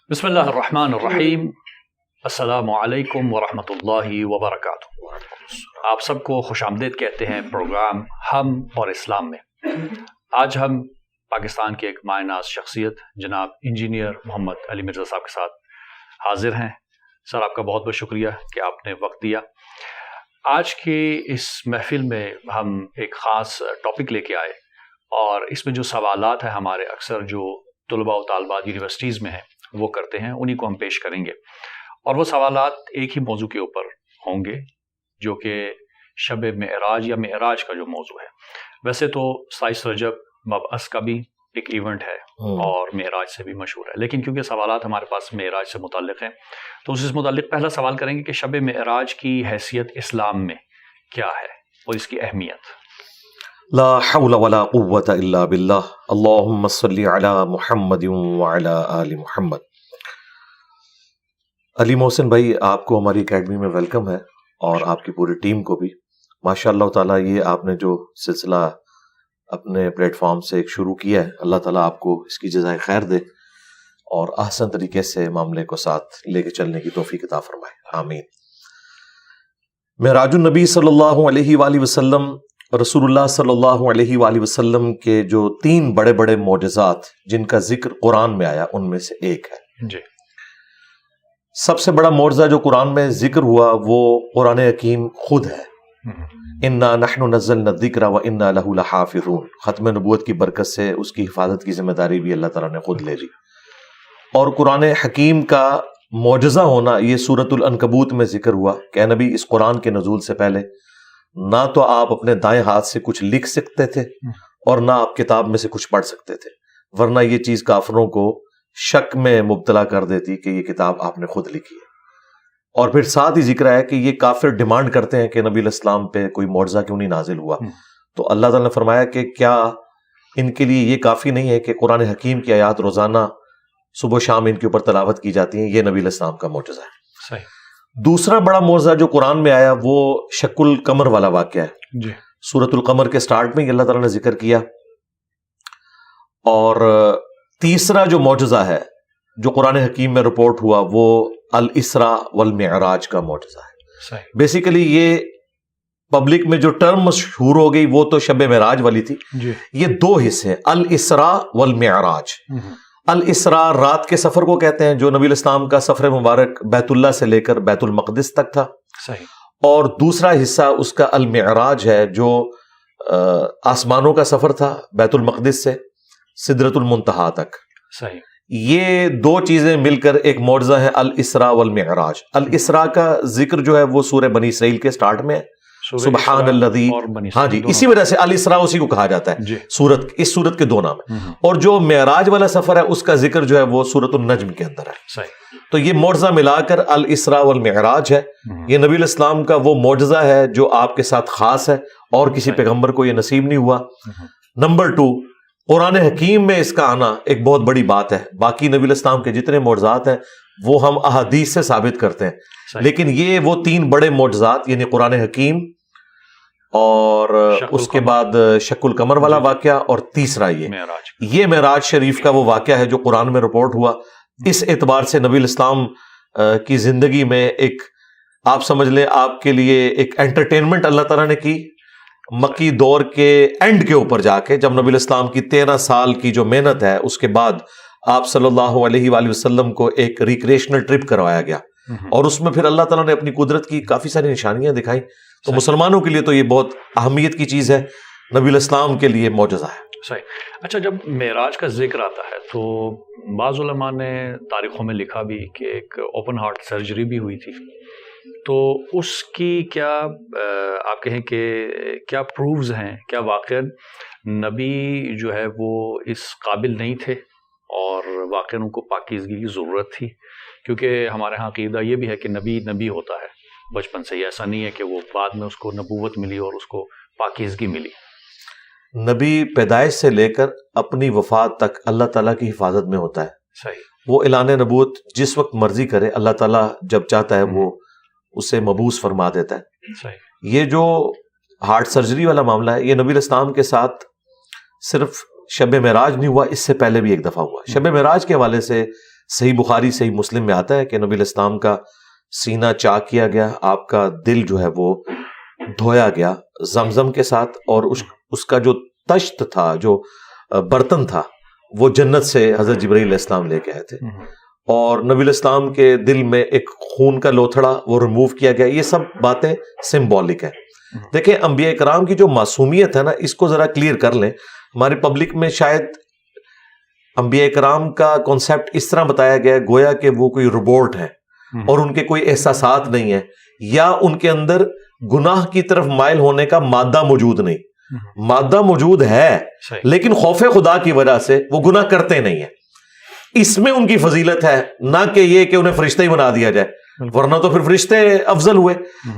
بسم اللہ الرحمن الرحیم۔ السلام علیکم ورحمۃ اللہ وبرکاتہ۔ آپ سب کو خوش آمدید کہتے ہیں پروگرام ہم اور اسلام میں۔ آج ہم پاکستان کے ایک مایہ ناز شخصیت جناب انجینئر محمد علی مرزا صاحب کے ساتھ حاضر ہیں۔ سر، آپ کا بہت بہت شکریہ کہ آپ نے وقت دیا۔ آج کی اس محفل میں ہم ایک خاص ٹاپک لے کے آئے اور اس میں جو سوالات ہیں ہمارے اکثر جو طلباء و طالبات یونیورسٹیز میں ہیں وہ کرتے ہیں، انہی کو ہم پیش کریں گے، اور وہ سوالات ایک ہی موضوع کے اوپر ہوں گے جو کہ شب معراج یا معراج کا جو موضوع ہے۔ ویسے تو 27 رجب مبعث کا بھی ایک ایونٹ ہے اور معراج سے بھی مشہور ہے، لیکن کیونکہ سوالات ہمارے پاس معراج سے متعلق ہیں تو اس سے متعلق پہلا سوال کریں گے کہ شب معراج کی حیثیت اسلام میں کیا ہے اور اس کی اہمیت۔ لا حول ولا قوة الا باللہ، اللہم صلی علی محمد وعلی آل محمد۔ علی محسن بھائی، آپ کو ہماری اکیڈمی میں ویلکم ہے اور آپ کی پوری ٹیم کو بھی۔ ماشاء اللہ تعالیٰ یہ آپ نے جو سلسلہ اپنے پلیٹ فارم سے ایک شروع کیا ہے، اللہ تعالیٰ آپ کو اس کی جزائے خیر دے اور احسن طریقے سے معاملے کو ساتھ لے کے چلنے کی توفیق عطا فرمائے، آمین۔ معراج النبی صلی اللہ علیہ وآلہ وسلم، رسول اللہ صلی اللہ علیہ وآلہ وسلم کے جو 3 بڑے بڑے معجزات جن کا ذکر قرآن میں آیا ان میں سے ایک ہے جی۔ سب سے بڑا معجزہ جو قرآن میں ذکر ہوا وہ قرآن حکیم خود ہے۔ انا نحن نزلنا الذکر وانا لہ لحافظون، ختم نبوت کی برکت سے اس کی حفاظت کی ذمہ داری بھی اللہ تعالیٰ نے خود لے لی، اور قرآن حکیم کا معجزہ ہونا یہ سورۃ العنکبوت میں ذکر ہوا کہ اے نبی اس قرآن کے نزول سے پہلے نہ تو آپ اپنے دائیں ہاتھ سے کچھ لکھ سکتے تھے اور نہ آپ کتاب میں سے کچھ پڑھ سکتے تھے، ورنہ یہ چیز کافروں کو شک میں مبتلا کر دیتی کہ یہ کتاب آپ نے خود لکھی ہے۔ اور پھر ساتھ ہی ذکر ہے کہ یہ کافر ڈیمانڈ کرتے ہیں کہ نبی علیہ السلام پہ کوئی معجزہ کیوں نہیں نازل ہوا، تو اللہ تعالیٰ نے فرمایا کہ کیا ان کے لیے یہ کافی نہیں ہے کہ قرآن حکیم کی آیات روزانہ صبح و شام ان کے اوپر تلاوت کی جاتی ہیں؟ یہ نبی علیہ السلام کا معجزہ ہے۔ صحیح۔ دوسرا بڑا معجزہ جو قرآن میں آیا وہ شق القمر والا واقعہ ہے۔ جی۔ سورۃ القمر کے سٹارٹ میں ہی اللہ تعالیٰ نے ذکر کیا۔ اور تیسرا جو معجزہ ہے جو قرآن حکیم میں رپورٹ ہوا وہ الاسراء والمعراج کا معجزہ ہے۔ صحیح۔ بیسیکلی یہ پبلک میں جو ٹرم مشہور ہو گئی وہ تو شب معراج والی تھی۔ جی۔ یہ 2 حصے ہیں، الاسراء والمعراج۔ الاسراء رات کے سفر کو کہتے ہیں جو نبی علیہ السلام کا سفر مبارک بیت اللہ سے لے کر بیت المقدس تک تھا، صحیح۔ اور دوسرا حصہ اس کا المعراج ہے جو آسمانوں کا سفر تھا بیت المقدس سے سدرۃ المنتہا تک۔ صحیح۔ یہ 2 چیزیں مل کر ایک معجزہ ہے الاسراء والمعراج۔ الاسراء کا ذکر جو ہے وہ سورہ بنی اسرائیل کے سٹارٹ میں ہے، سبحان الذی، ہاں جی، اسی وجہ سے الاسراء اسی کو کہا جاتا ہے سورت، اس سورت کے 2 نام ہیں۔ اور جو معراج والا سفر ہے اس کا ذکر جو ہے وہ سورۃ النجم کے اندر ہے۔ صحیح۔ تو یہ معجزہ ملا کر الاسراء والمعراج ہے۔ یہ نبی علیہ السلام کا وہ معجزہ ہے جو آپ کے ساتھ خاص ہے اور کسی پیغمبر کو یہ نصیب نہیں ہوا۔ نمبر 2، قرآن حکیم میں اس کا آنا ایک بہت بڑی بات ہے۔ باقی نبی علیہ السلام کے جتنے معجزات ہیں وہ ہم احادیث سے ثابت کرتے ہیں، لیکن یہ وہ 3 بڑے معجزات یعنی قرآن حکیم اور اس کے بعد شق القمر والا واقعہ اور تیسرا یہ معراج شریف کا وہ واقعہ ہے جو قرآن میں رپورٹ ہوا۔ اس اعتبار سے نبی علیہ السلام کی زندگی میں ایک، آپ سمجھ لیں، آپ کے لیے ایک انٹرٹینمنٹ اللہ تعالیٰ نے کی مکی دور کے اینڈ کے اوپر جا کے، جب نبی علیہ السلام کی 13 سال کی جو محنت ہے اس کے بعد آپ صلی اللہ علیہ وآلہ وسلم کو ایک ریکریشنل ٹرپ کروایا گیا، اور اس میں پھر اللہ تعالیٰ نے اپنی قدرت کی کافی ساری نشانیاں دکھائیں۔ تو مسلمانوں کے لیے تو یہ بہت اہمیت کی چیز ہے، نبی علیہ السلام کے لیے معجزہ ہے۔ صحیح۔ اچھا، جب معراج کا ذکر آتا ہے تو بعض علماء نے تاریخوں میں لکھا بھی کہ ایک اوپن ہارٹ سرجری بھی ہوئی تھی، تو اس کی کیا آپ کہیں کہ کیا پروفز ہیں، کیا واقعاً نبی جو ہے وہ اس قابل نہیں تھے اور واقعاً ان کو پاکیزگی کی ضرورت تھی؟ کیونکہ ہمارے ہاں عقیدہ یہ بھی ہے کہ نبی ہوتا ہے بچپن سے ہی، ایسا نہیں ہے کہ وہ بعد میں اس کو نبوت ملی اور اس کو پاکیزگی ملی۔ نبی پیدائش سے لے کر اپنی وفات تک اللہ تعالیٰ کی حفاظت میں ہوتا ہے۔ صحیح۔ وہ اعلان نبوت جس وقت مرضی کرے، اللہ تعالیٰ جب چاہتا ہے وہ اسے مبعوث فرما دیتا ہے۔ صحیح۔ یہ جو ہارٹ سرجری والا معاملہ ہے یہ نبی علیہ السلام کے ساتھ صرف شب معراج نہیں ہوا، اس سے پہلے بھی ایک دفعہ ہوا۔ شب معراج کے حوالے سے صحیح بخاری صحیح مسلم میں آتا ہے کہ نبی علیہ السلام کا سینہ چاک کیا گیا، آپ کا دل جو ہے وہ دھویا گیا زمزم کے ساتھ، اور اس کا جو تشت تھا، جو برتن تھا، وہ جنت سے حضرت جبرائیل علیہ السلام لے کے آئے تھے، اور نبی علیہ السلام کے دل میں ایک خون کا لوتھڑا وہ ریموو کیا گیا. یہ سب باتیں سمبولک ہے. دیکھیں انبیاء کرام کی جو معصومیت ہے نا، اس کو ذرا کلیئر کر لیں. ہمارے پبلک میں شاید انبیاء کرام کا کانسیپٹ اس طرح بتایا گیا ہے گویا کہ وہ کوئی روبوٹ ہے اور ان کے کوئی احساسات نہیں ہیں، یا ان کے اندر گناہ کی طرف مائل ہونے کا مادہ موجود نہیں. مادہ موجود ہے لیکن خوف خدا کی وجہ سے وہ گناہ کرتے نہیں ہیں. اس میں ان کی فضیلت ہے، نہ کہ یہ کہ انہیں فرشتہ ہی بنا دیا جائے، ورنہ تو پھر فرشتے افضل ہوئے.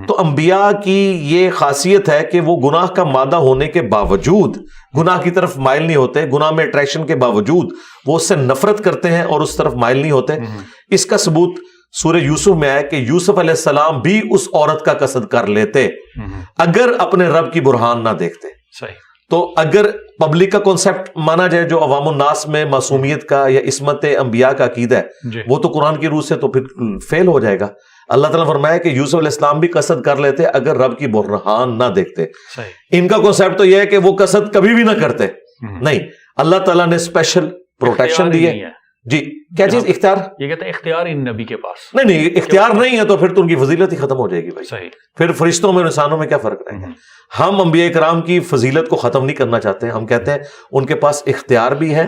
تو انبیاء کی یہ خاصیت ہے کہ وہ گناہ کا مادہ ہونے کے باوجود گناہ کی طرف مائل نہیں ہوتے، گناہ میں اٹریکشن کے باوجود وہ اس سے نفرت کرتے ہیں اور اس طرف مائل نہیں ہوتے. اس کا ثبوت سورہ یوسف میں ہے کہ یوسف علیہ السلام بھی اس عورت کا قصد کر لیتے اگر اپنے رب کی برہان نہ دیکھتے. تو اگر پبلک کا کانسیپٹ مانا جائے جو عوام الناس میں معصومیت کا یا عصمت انبیاء کا عقیدہ ہے، وہ تو قرآن کی روح سے تو پھر فیل ہو جائے گا. اللہ تعالیٰ فرمایا کہ یوسف علیہ السلام بھی قصد کر لیتے اگر رب کی برہان نہ دیکھتے. ان کا کانسیپٹ تو یہ ہے کہ وہ قصد کبھی بھی نہ کرتے. نہیں، اللہ تعالیٰ نے اسپیشل پروٹیکشن دی ہے. جی کیا چیز؟ اختیار. یہ کہتے ہیں اختیار ان نبی کے پاس نہیں، اختیار نہیں ہے تو پھر تو ان کی فضیلت ہی ختم ہو جائے گی بھائی. صحیح. پھر فرشتوں میں انسانوں میں کیا فرق رہے گا؟ ہم انبیاء کرام کی فضیلت کو ختم نہیں کرنا چاہتے. ہم کہتے ہیں ان کے پاس اختیار بھی ہے،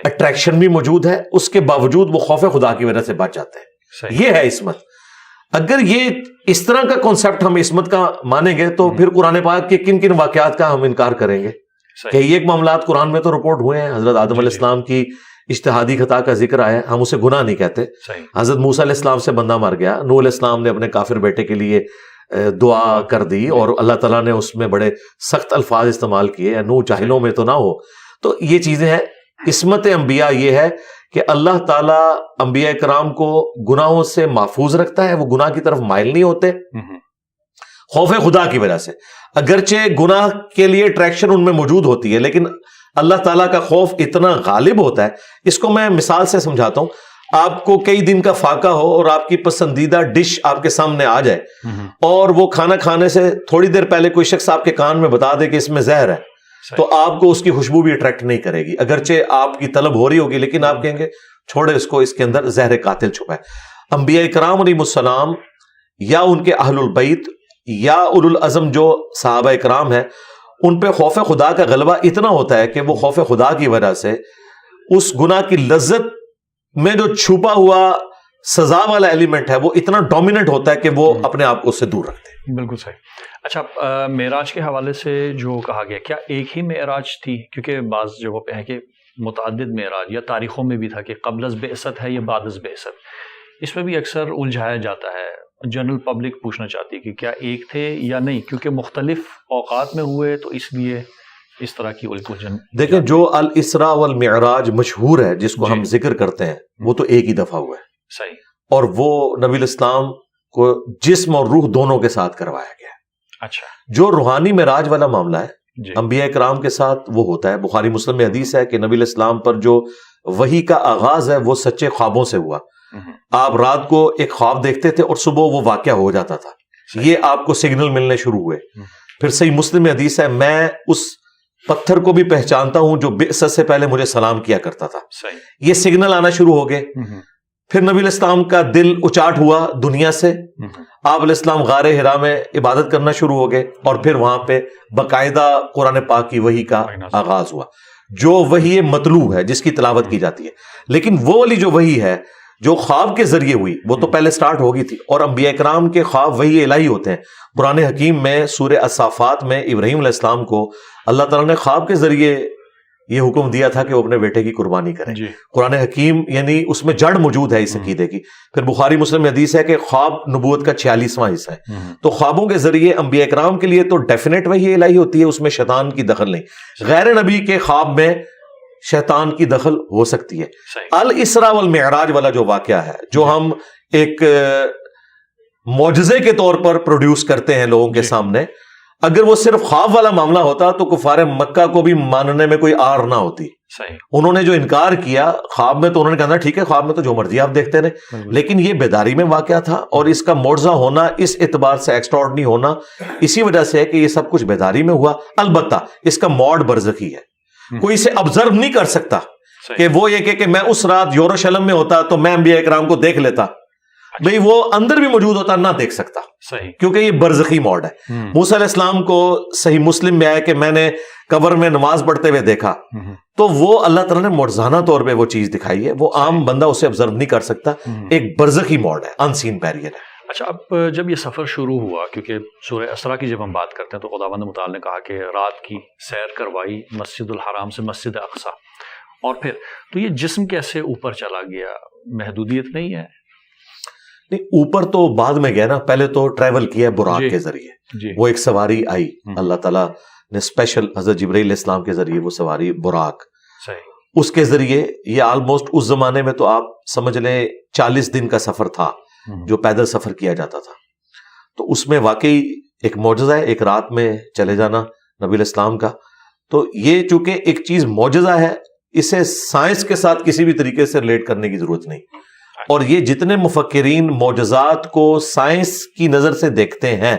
اٹریکشن بھی موجود ہے، اس کے باوجود وہ خوف خدا کی وجہ سے بچ جاتے ہیں. یہ ہے عصمت. اگر یہ اس طرح کا کانسیپٹ ہم عصمت کا مانیں گے تو پھر قرآن پاک کے کن کن واقعات کا ہم انکار کریں گے؟ کہ یہ معاملات قرآن میں تو رپورٹ ہوئے ہیں. حضرت آدم علیہ السلام کی اجتہادی خطا کا ذکر آیا، ہم اسے گناہ نہیں کہتے. حضرت موسیٰ علیہ السلام سے بندہ مر گیا، نوح علیہ السلام نے اپنے کافر بیٹے کے لیے دعا کر دی اور اللہ تعالیٰ نے اس میں بڑے سخت الفاظ استعمال کیے، نوح جاہلوں میں تو نہ ہو. تو یہ چیزیں ہیں. عصمت انبیاء یہ ہے کہ اللہ تعالیٰ انبیاء کرام کو گناہوں سے محفوظ رکھتا ہے، وہ گناہ کی طرف مائل نہیں ہوتے خوف خدا کی وجہ سے. اگرچہ گناہ کے لیے اٹریکشن ان میں موجود ہوتی ہے لیکن اللہ تعالیٰ کا خوف اتنا غالب ہوتا ہے. اس کو میں مثال سے سمجھاتا ہوں. آپ کو کئی دن کا فاقہ ہو اور آپ کی پسندیدہ ڈش آپ کے سامنے آ جائے اور وہ کھانا کھانے سے تھوڑی دیر پہلے کوئی شخص آپ کے کان میں بتا دے کہ اس میں زہر ہے، تو آپ کو اس کی خوشبو بھی اٹریکٹ نہیں کرے گی. اگرچہ آپ کی طلب ہو رہی ہوگی لیکن آپ کہیں گے چھوڑے اس کو، اس کے اندر زہر قاتل چھپا ہے. انبیاء کرام علیہ السلام یا ان کے اہل البیت یا اولو العزم جو صحابہ کرام ہیں، ان پہ خوف خدا کا غلبہ اتنا ہوتا ہے کہ وہ خوف خدا کی وجہ سے اس گناہ کی لذت میں جو چھپا ہوا سزا والا ایلیمنٹ ہے وہ اتنا ڈومیننٹ ہوتا ہے کہ وہ اپنے آپ کو اس سے دور رکھتے ہیں. بالکل صحیح. اچھا، معراج کے حوالے سے جو کہا گیا، کیا ایک ہی معراج تھی؟ کیونکہ بعض جگہوں پہ ہے کہ متعدد معراج، یا تاریخوں میں بھی تھا کہ قبل از بعثت ہے یا بعد از بعثت. اس میں بھی اکثر الجھایا جاتا ہے. جنرل پبلک پوچھنا چاہتی ہے کہ کیا ایک تھے یا نہیں، کیونکہ مختلف اوقات میں ہوئے تو اس لیے اس طرح کی الجھن. دیکھیں، جو الاسراء والمعراج مشہور ہے جس کو ہم ذکر کرتے ہیں، وہ تو ایک ہی دفعہ ہوا ہے. صحیح. اور وہ نبی الاسلام کو جسم اور روح دونوں کے ساتھ کروایا گیا. اچھا. جو روحانی معراج والا معاملہ ہے انبیاء کرام کے ساتھ وہ ہوتا ہے. بخاری مسلم میں حدیث ہے کہ نبی علیہ السلام پر جو وحی کا آغاز ہے وہ سچے خوابوں سے ہوا. آپ رات کو ایک خواب دیکھتے تھے اور صبح وہ واقعہ ہو جاتا تھا. یہ آپ کو سگنل ملنے شروع ہوئے. پھر صحیح مسلم میں حدیث ہے، میں اس پتھر کو بھی پہچانتا ہوں جو بعثت سے پہلے مجھے سلام کیا کرتا تھا. یہ سگنل آنا شروع ہو گئے. پھر نبی علیہ السلام کا دل اچاٹ ہوا دنیا سے. آپ علیہ السلام غار حرا میں عبادت کرنا شروع ہو گئے اور پھر وہاں پہ باقاعدہ قرآن پاک کی وحی کا آغاز ہوا، جو وحی مطلوع ہے جس کی تلاوت کی جاتی ہے. لیکن وہ والی جو وحی ہے جو خواب کے ذریعے ہوئی وہ تو پہلے سٹارٹ ہو گئی تھی. اور انبیاء کرام کے خواب وحی الہی ہوتے ہیں. قرآن حکیم میں سورہ الصافات میں ابراہیم علیہ السلام کو اللہ تعالیٰ نے خواب کے ذریعے یہ حکم دیا تھا کہ وہ اپنے بیٹے کی قربانی کریں. قرآن حکیم یعنی اس میں جڑ موجود ہے اس عقیدے کی. پھر بخاری مسلم میں حدیث ہے کہ خواب نبوت کا 46واں حصہ ہے. تو خوابوں کے ذریعے انبیاء کرام کے لیے تو ڈیفینیٹ وحی الہی ہوتی ہے، اس میں شیطان کی دخل نہیں. غیر نبی کے خواب میں شیطان کی دخل ہو سکتی ہے. الاسراء والمعراج والا جو واقعہ ہے، جو ہم ایک معجزے کے طور پر پروڈیوس کرتے ہیں لوگوں کے سامنے، اگر وہ صرف خواب والا معاملہ ہوتا تو کفار مکہ کو بھی ماننے میں کوئی آر نہ ہوتی. صحیح. انہوں نے جو انکار کیا خواب میں تو انہوں نے کہا ٹھیک ہے خواب میں تو جو مرضی آپ دیکھتے رہے, لیکن یہ بیداری میں واقعہ تھا اور اس کا معجزہ ہونا اس اعتبار سے ایکسٹراڈنری ہونا اسی وجہ سے ہے کہ یہ سب کچھ بیداری میں ہوا. البتہ اس کا موڈ برزخی ہے, کوئی اسے آبزرو نہیں کر سکتا کہ وہ یہ کہ میں اس رات یروشلم میں ہوتا تو میں انبیاء کرام کو دیکھ لیتا. بھئی وہ اندر بھی موجود ہوتا نہ دیکھ سکتا, صحیح, کیونکہ یہ برزخی موڈ ہے. موسیٰ علیہ السلام کو صحیح مسلم میں آیا کہ میں نے قبر میں نماز پڑھتے ہوئے دیکھا, تو وہ اللہ تعالیٰ نے معجزانہ طور پہ وہ چیز دکھائی ہے, وہ عام بندہ اسے آبزرو نہیں کر سکتا. ایک برزخی موڈ ہے, ان سین بیریئر ہے. اچھا, اب جب یہ سفر شروع ہوا, کیونکہ سورہ اسراء کی جب ہم بات کرتے ہیں تو خداوند متعال نے کہا کہ رات کی سیر کروائی مسجد الحرام سے مسجد اقصی, اور پھر تو یہ جسم کیسے اوپر چلا گیا؟ محدودیت نہیں ہے؟ نہیں, اوپر تو بعد میں گیا نا, پہلے تو ٹریول کیا براق کے ذریعے. وہ ایک سواری آئی, اللہ تعالیٰ نے اسپیشل حضرت جبرائیل علیہ السلام کے ذریعے وہ سواری براق, اس کے ذریعے یہ آلموسٹ اس زمانے میں تو آپ سمجھ لیں 40 دن کا سفر تھا جو پیدل سفر کیا جاتا تھا. تو اس میں واقعی ایک معجزہ ہے, ایک رات میں چلے جانا نبی علیہ السلام کا. تو یہ چونکہ ایک چیز معجزہ ہے, اسے سائنس کے ساتھ کسی بھی طریقے سے ریلیٹ کرنے کی ضرورت نہیں. اور یہ جتنے مفکرین معجزات کو سائنس کی نظر سے دیکھتے ہیں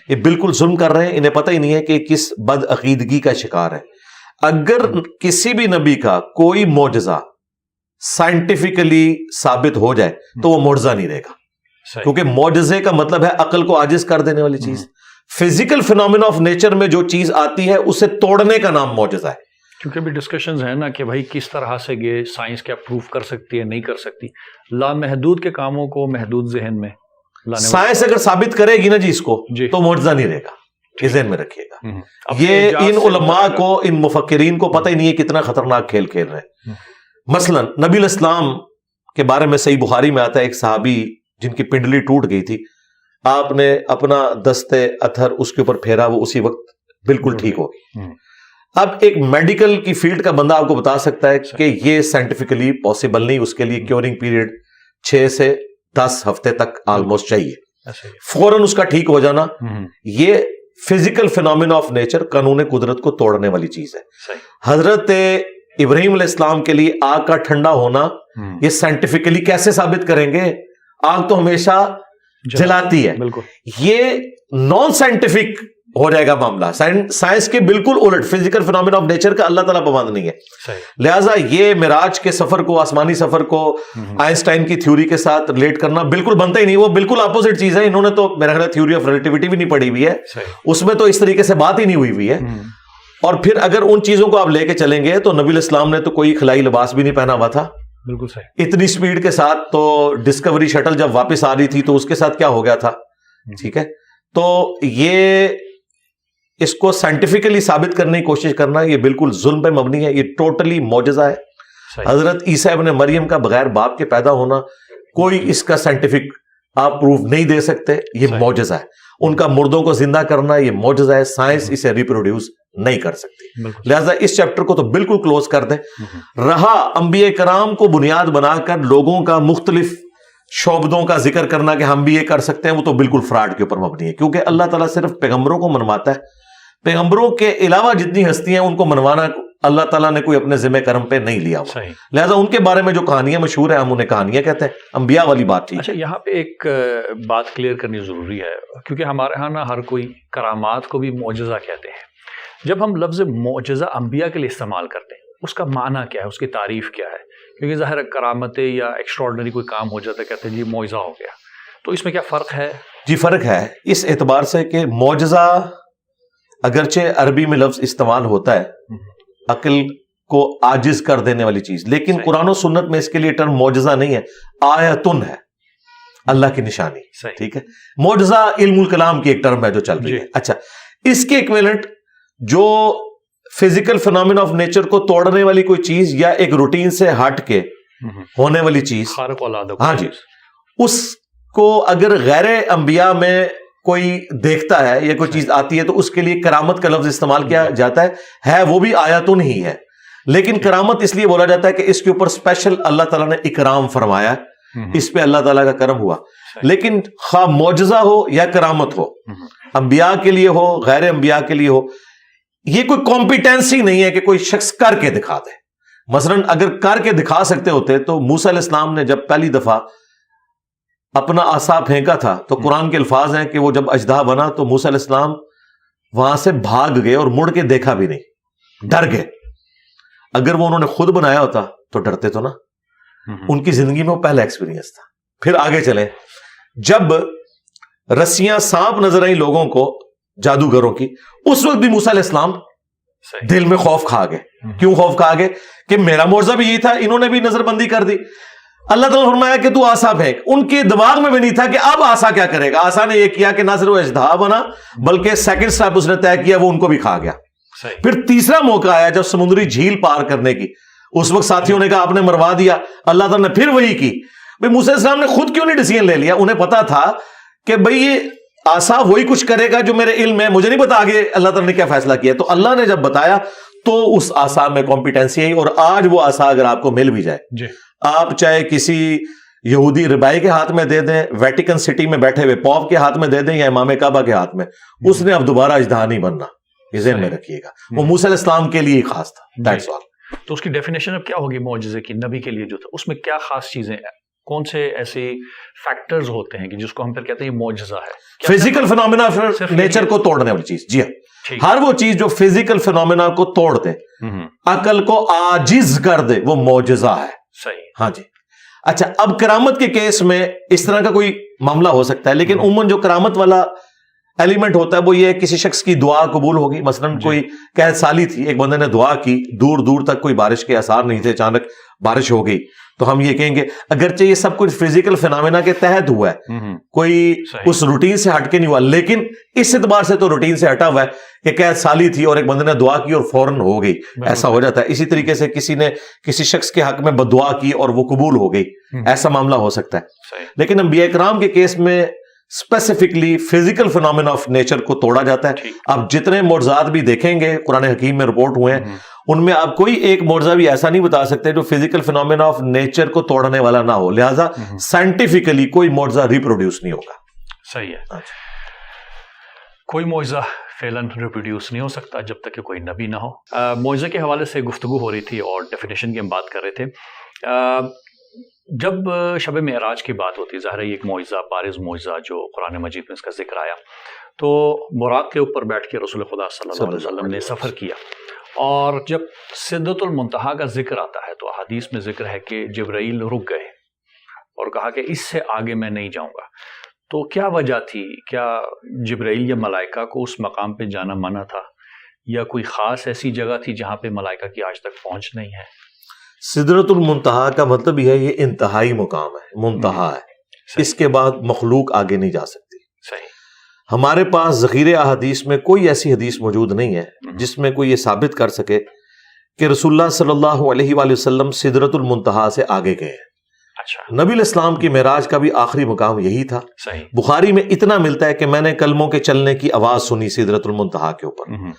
یہ بالکل ظلم کر رہے ہیں, انہیں پتہ ہی نہیں ہے کہ کس بد عقیدگی کا شکار ہے. اگر کسی بھی نبی کا کوئی معجزہ سائنٹیفکلی ثابت ہو جائے تو وہ معجزہ نہیں رہے گا, کیونکہ معجزے کا مطلب ہے عقل کو عاجز کر دینے والی چیز. فزیکل فینومینا آف نیچر میں جو چیز آتی ہے اسے توڑنے کا نام معجزہ ہے. کیونکہ بھی ڈسکشنز ہیں نا کہ بھائی کس طرح سے یہ سائنس کیا پروف کر سکتی ہے, نہیں کر سکتی. لامحدود کے کاموں کو محدود ذہن میں لانے سائنس اگر ثابت کرے گی نا جی اس کو تو معجزہ نہیں رہے گا, یہ ذہن میں رکھیے گا. یہ ان علماء کو, ان مفکرین کو پتہ ہی نہیں ہے کتنا خطرناک کھیل کھیل رہے ہیں. مثلا نبی علیہ السلام کے بارے میں صحیح بخاری میں آتا ہے, ایک صحابی جن کی پنڈلی ٹوٹ گئی تھی, آپ نے اپنا دستے اتھر اس کے اوپر پھیرا, وہ اسی وقت بالکل ٹھیک ہو گئی. اب ایک میڈیکل کی فیلڈ کا بندہ آپ کو بتا سکتا ہے کہ یہ سائنٹیفکلی پاسبل نہیں, اس کے لیے کیورنگ پیریڈ 6 سے 10 ہفتے تک آلموسٹ چاہیے, فوراً اس کا ٹھیک ہو جانا. یہ فزیکل فینومینا آف نیچر, قانون قدرت کو توڑنے والی چیز ہے. حضرت ابراہیم علیہ السلام کے لیے آگ کا ٹھنڈا ہونا یہ سائنٹیفکلی کیسے ثابت کریں گے؟ آگ تو ہمیشہ جلاتی ہے. یہ نان سائنٹیفک ہو جائے گا معاملہ, سائنس کے بالکل الٹ, فزیکل فینومینا آف نیچر کا اللہ تعالیٰ پابند نہیں ہے. لہٰذا یہ معراج کے سفر کو, آسمانی سفر کو آئنسٹائن کی تھیوری کے ساتھ ریلیٹ کرنا بالکل بنتا ہی نہیں. وہ بالکل اپوزٹ چیز ہے. انہوں نے تو میرا خیال ہے تھیوری آف ریلیٹیوٹی بھی نہیں پڑھی ہوئی ہے, اس میں تو اس طریقے سے بات ہی نہیں ہوئی ہے. اور پھر اگر ان چیزوں کو آپ لے کے چلیں گے تو نبی علیہ السلام نے تو کوئی خلائی لباس بھی نہیں پہنا ہوا تھا. بالکل صحیح. اتنی سپیڈ کے ساتھ تو ڈسکوری شٹل جب واپس آ رہی تھی تو اس کے ساتھ کیا ہو گیا تھا. ٹھیک ہے, تو یہ اس کو سائنٹیفکلی ثابت کرنے کی کوشش کرنا یہ بالکل ظلم پہ مبنی ہے, یہ ٹوٹلی معجزہ ہے. حضرت عیسیٰ ابن مریم کا بغیر باپ کے پیدا ہونا کوئی اس کا سائنٹیفک آپ پروف نہیں دے سکتے, یہ معجزہ ہے. ان کا مردوں کو زندہ کرنا یہ معجزہ ہے, سائنس اسے ریپروڈیوس نہیں کر سکتی. لہٰذا اس چیپٹر کو تو بالکل کلوز کر دیں. رہا انبیاء کرام کو بنیاد بنا کر لوگوں کا مختلف شعبدوں کا ذکر کرنا کہ ہم بھی یہ کر سکتے ہیں, وہ تو بالکل فراڈ کے اوپر مبنی ہے, کیونکہ اللہ تعالیٰ صرف پیغمبروں کو منواتا ہے. پیغمبروں کے علاوہ جتنی ہستیاں ان کو منوانا اللہ تعالیٰ نے کوئی اپنے ذمہ کرم پہ نہیں لیا ہوا. لہٰذا ان کے بارے میں جو کہانیاں مشہور ہیں ہم انہیں کہانیاں کہتے ہیں, انبیاء والی بات تھی. اچھا, یہاں پہ ایک بات کلیئر کرنی ضروری ہے, کیونکہ ہمارے ہاں نا ہر کوئی کرامات کو بھی معجزہ کہتے ہیں. جب ہم لفظ معجزہ انبیاء کے لیے استعمال کرتے ہیں اس کا معنی کیا ہے, اس کی تعریف کیا ہے؟ کیونکہ ظاہر کرامتیں یا ایکسٹراڈنری کوئی کام ہو جاتا ہے کہتے ہیں جی معجزہ ہو گیا, تو اس میں کیا فرق ہے؟ جی فرق ہے اس اعتبار سے کہ معجزہ اگرچہ عربی میں لفظ استعمال ہوتا ہے عقل کو عاجز کر دینے والی چیز, لیکن قرآن و سنت میں اس کے لیے ٹرم معجزہ نہیں ہے, آیتن ہے, اللہ کی نشانی. ٹھیک ہے, معجزہ علم الکلام کی ایک ٹرم ہے جو چل رہی ہے. اچھا, اس کے ایکویلنٹ جو فزیکل فینومینا آف نیچر کو توڑنے والی کوئی چیز یا ایک روٹین سے ہٹ کے ہونے والی چیز, ہاں جی, اس کو اگر غیر انبیاء میں کوئی دیکھتا ہے یا کوئی چیز آتی ہے تو اس کے لیے کرامت کا لفظ استعمال کیا جاتا ہے وہ بھی آیاتن ہی ہے, لیکن کرامت اس لیے بولا جاتا ہے کہ اس کے اوپر اسپیشل اللہ تعالیٰ نے اکرام فرمایا, اس پہ اللہ تعالیٰ کا کرم ہوا. لیکن خواہ معجزہ ہو یا کرامت ہو, انبیاء کے لیے ہو غیر انبیاء کے لیے ہو، یہ کوئی کمپیٹنسی نہیں ہے کہ کوئی شخص کر کے دکھا دے. مثلاً اگر کر کے دکھا سکتے ہوتے تو موسیٰ علیہ السلام نے جب پہلی دفعہ اپنا عصا پھینکا تھا تو قرآن کے الفاظ ہیں کہ وہ جب اژدہا بنا تو موسیٰ علیہ السلام وہاں سے بھاگ گئے اور مڑ کے دیکھا بھی نہیں، ڈر گئے. اگر وہ انہوں نے خود بنایا ہوتا تو ڈرتے تو نا. ان کی زندگی میں وہ پہلا ایکسپیرینس تھا. پھر آگے چلیں، جب رسیاں سانپ نظر آئیں لوگوں کو جادوگروں کی، اس وقت بھی موسیٰ علیہ السلام دل میں خوف کھا گئے. کیوں خوف کھا گئے؟ کہ میرا معجزہ بھی یہی تھا، انہوں نے بھی نظر بندی کر دی. اللہ تعالیٰ نے فرمایا کہ تو عصا پھینک. ان کے دماغ میں بھی نہیں تھا کہ اب عصا کیا کرے گا. عصا نے یہ کیا کہ نہ صرف وہ اژدہا بنا بلکہ سیکنڈ سٹیپ اس نے طے کیا، وہ ان کو بھی کھا گیا. پھر تیسرا موقع آیا جب سمندری جھیل پار کرنے کی، اس وقت ساتھیوں نے کہا آپ نے مروا دیا. اللہ تعالیٰ نے پھر وہی کی. بھائی موسیٰ علیہ السلام نے خود کیوں نہیں ڈیسیژن لے لیا؟ انہیں پتا تھا کہ بھئی یہ عصا وہی کچھ کرے گا جو میرے علم ہے، مجھے نہیں پتا آگے اللہ تعالیٰ نے کیا فیصلہ کیا. تو اللہ نے جب بتایا تو اس عصا میں کمپیٹنسی آئی. اور آج وہ عصا اگر آپ کو مل بھی جائے، آپ چاہے کسی یہودی ربائی کے ہاتھ میں دے دیں، ویٹیکن سٹی میں بیٹھے ہوئے پوپ کے ہاتھ میں دے دیں یا امام کعبہ کے ہاتھ میں، اس نے اب دوبارہ اژدہا نہیں بننا. یہ ذہن میں رکھیے گا. وہ موسیٰ علیہ السلام کے لیے ہی خاص تھا. That's all. تو اس کی ڈیفینیشن اب کیا ہوگی معجزے کی؟ نبی کے لیے جو تھا اس میں کیا خاص چیزیں ہیں؟ کون سے ایسے فیکٹرز ہوتے ہیں کہ جس کو ہم پھر کہتے ہیں یہ معجزہ ہے؟ فزیکل فینومینا نیچر کو توڑنے والی چیز. جی ہاں، ہر وہ چیز جو فزیکل فینومینا کو توڑ دے، عقل کو عاجز کر دے، وہ معجزہ ہے. صحیح. ہاں جی. اچھا، اب کرامت کے کیس میں اس طرح کا کوئی معاملہ ہو سکتا ہے، لیکن عموماً جو کرامت والا ایلیمنٹ ہوتا ہے وہ یہ ہے کسی شخص کی دعا قبول ہوگی. مثلاً کوئی قحط سالی تھی، ایک بندے نے دعا کی، دور دور تک کوئی بارش کے آثار نہیں تھے، اچانک بارش ہو گئی، تو ہم یہ کہیں گے اگرچہ یہ سب کچھ فزیکل فینومینا کے تحت ہوا ہے، کوئی اس روٹین سے ہٹ کے نہیں ہوا، لیکن اس اعتبار سے تو روٹین سے ہٹا ہوا ہے کہ قحط سالی تھی اور ایک بندے نے دعا کی اور فوراً ہو گئی. ایسا ہو جاتا ہے. اسی طریقے سے کسی نے کسی شخص کے حق میں بددعا کی اور وہ قبول ہو گئی، ایسا معاملہ ہو سکتا ہے. لیکن انبیاء کرام کے کیس میں specifically physical phenomena of nature کو توڑا جاتا ہے. آپ جتنے معجزات بھی دیکھیں گے قرآن حکیم میں رپورٹ ہوئے ہیں، ان میں آپ کوئی ایک معجزہ بھی ایسا نہیں بتا سکتے جو فزیکل فینومینا آف نیچر کو توڑنے والا نہ ہو. لہٰذا سائنٹیفکلی کوئی معجزہ ریپروڈیوس نہیں ہوگا. صحیح ہے. کوئی معجزہ فعلاً ریپروڈیوس نہیں ہو سکتا جب تک کہ کوئی نبی نہ ہو. معجزے کے حوالے سے گفتگو ہو رہی تھی اور ڈیفینیشن کی ہم بات کر رہے تھے. جب شب معراج کی بات ہوتی ہے، ظاہر ہے ایک معجزہ، بارز معجزہ جو قرآن مجید میں اس کا ذکر آیا، تو براق کے اوپر بیٹھ کے رسول خدا صلی اللہ علیہ وسلم نے سفر کیا، اور جب سدرۃ المنتہا کا ذکر آتا ہے تو حدیث میں ذکر ہے کہ جبرائیل رک گئے اور کہا کہ اس سے آگے میں نہیں جاؤں گا. تو کیا وجہ تھی؟ کیا جبرائیل یا ملائکہ کو اس مقام پہ جانا منع تھا، یا کوئی خاص ایسی جگہ تھی جہاں پہ ملائکہ کی آج تک پہنچ نہیں ہے؟ سدرۃ المنتہا کا مطلب یہ ہے یہ انتہائی مقام ہے، منتہا ہے، اس کے بعد مخلوق آگے نہیں جا سکتی. صحیح. ہمارے پاس ذخیرہ احادیث میں کوئی ایسی حدیث موجود نہیں ہے جس میں کوئی یہ ثابت کر سکے کہ رسول اللہ صلی اللہ علیہ وآلہ وسلم سدرۃ المنتہا سے آگے گئے ہیں. اچھا. نبی علیہ السلام کی معراج کا بھی آخری مقام یہی تھا. صحیح. بخاری میں اتنا ملتا ہے کہ میں نے کلموں کے چلنے کی آواز سنی سدرۃ المنتہا کے اوپر.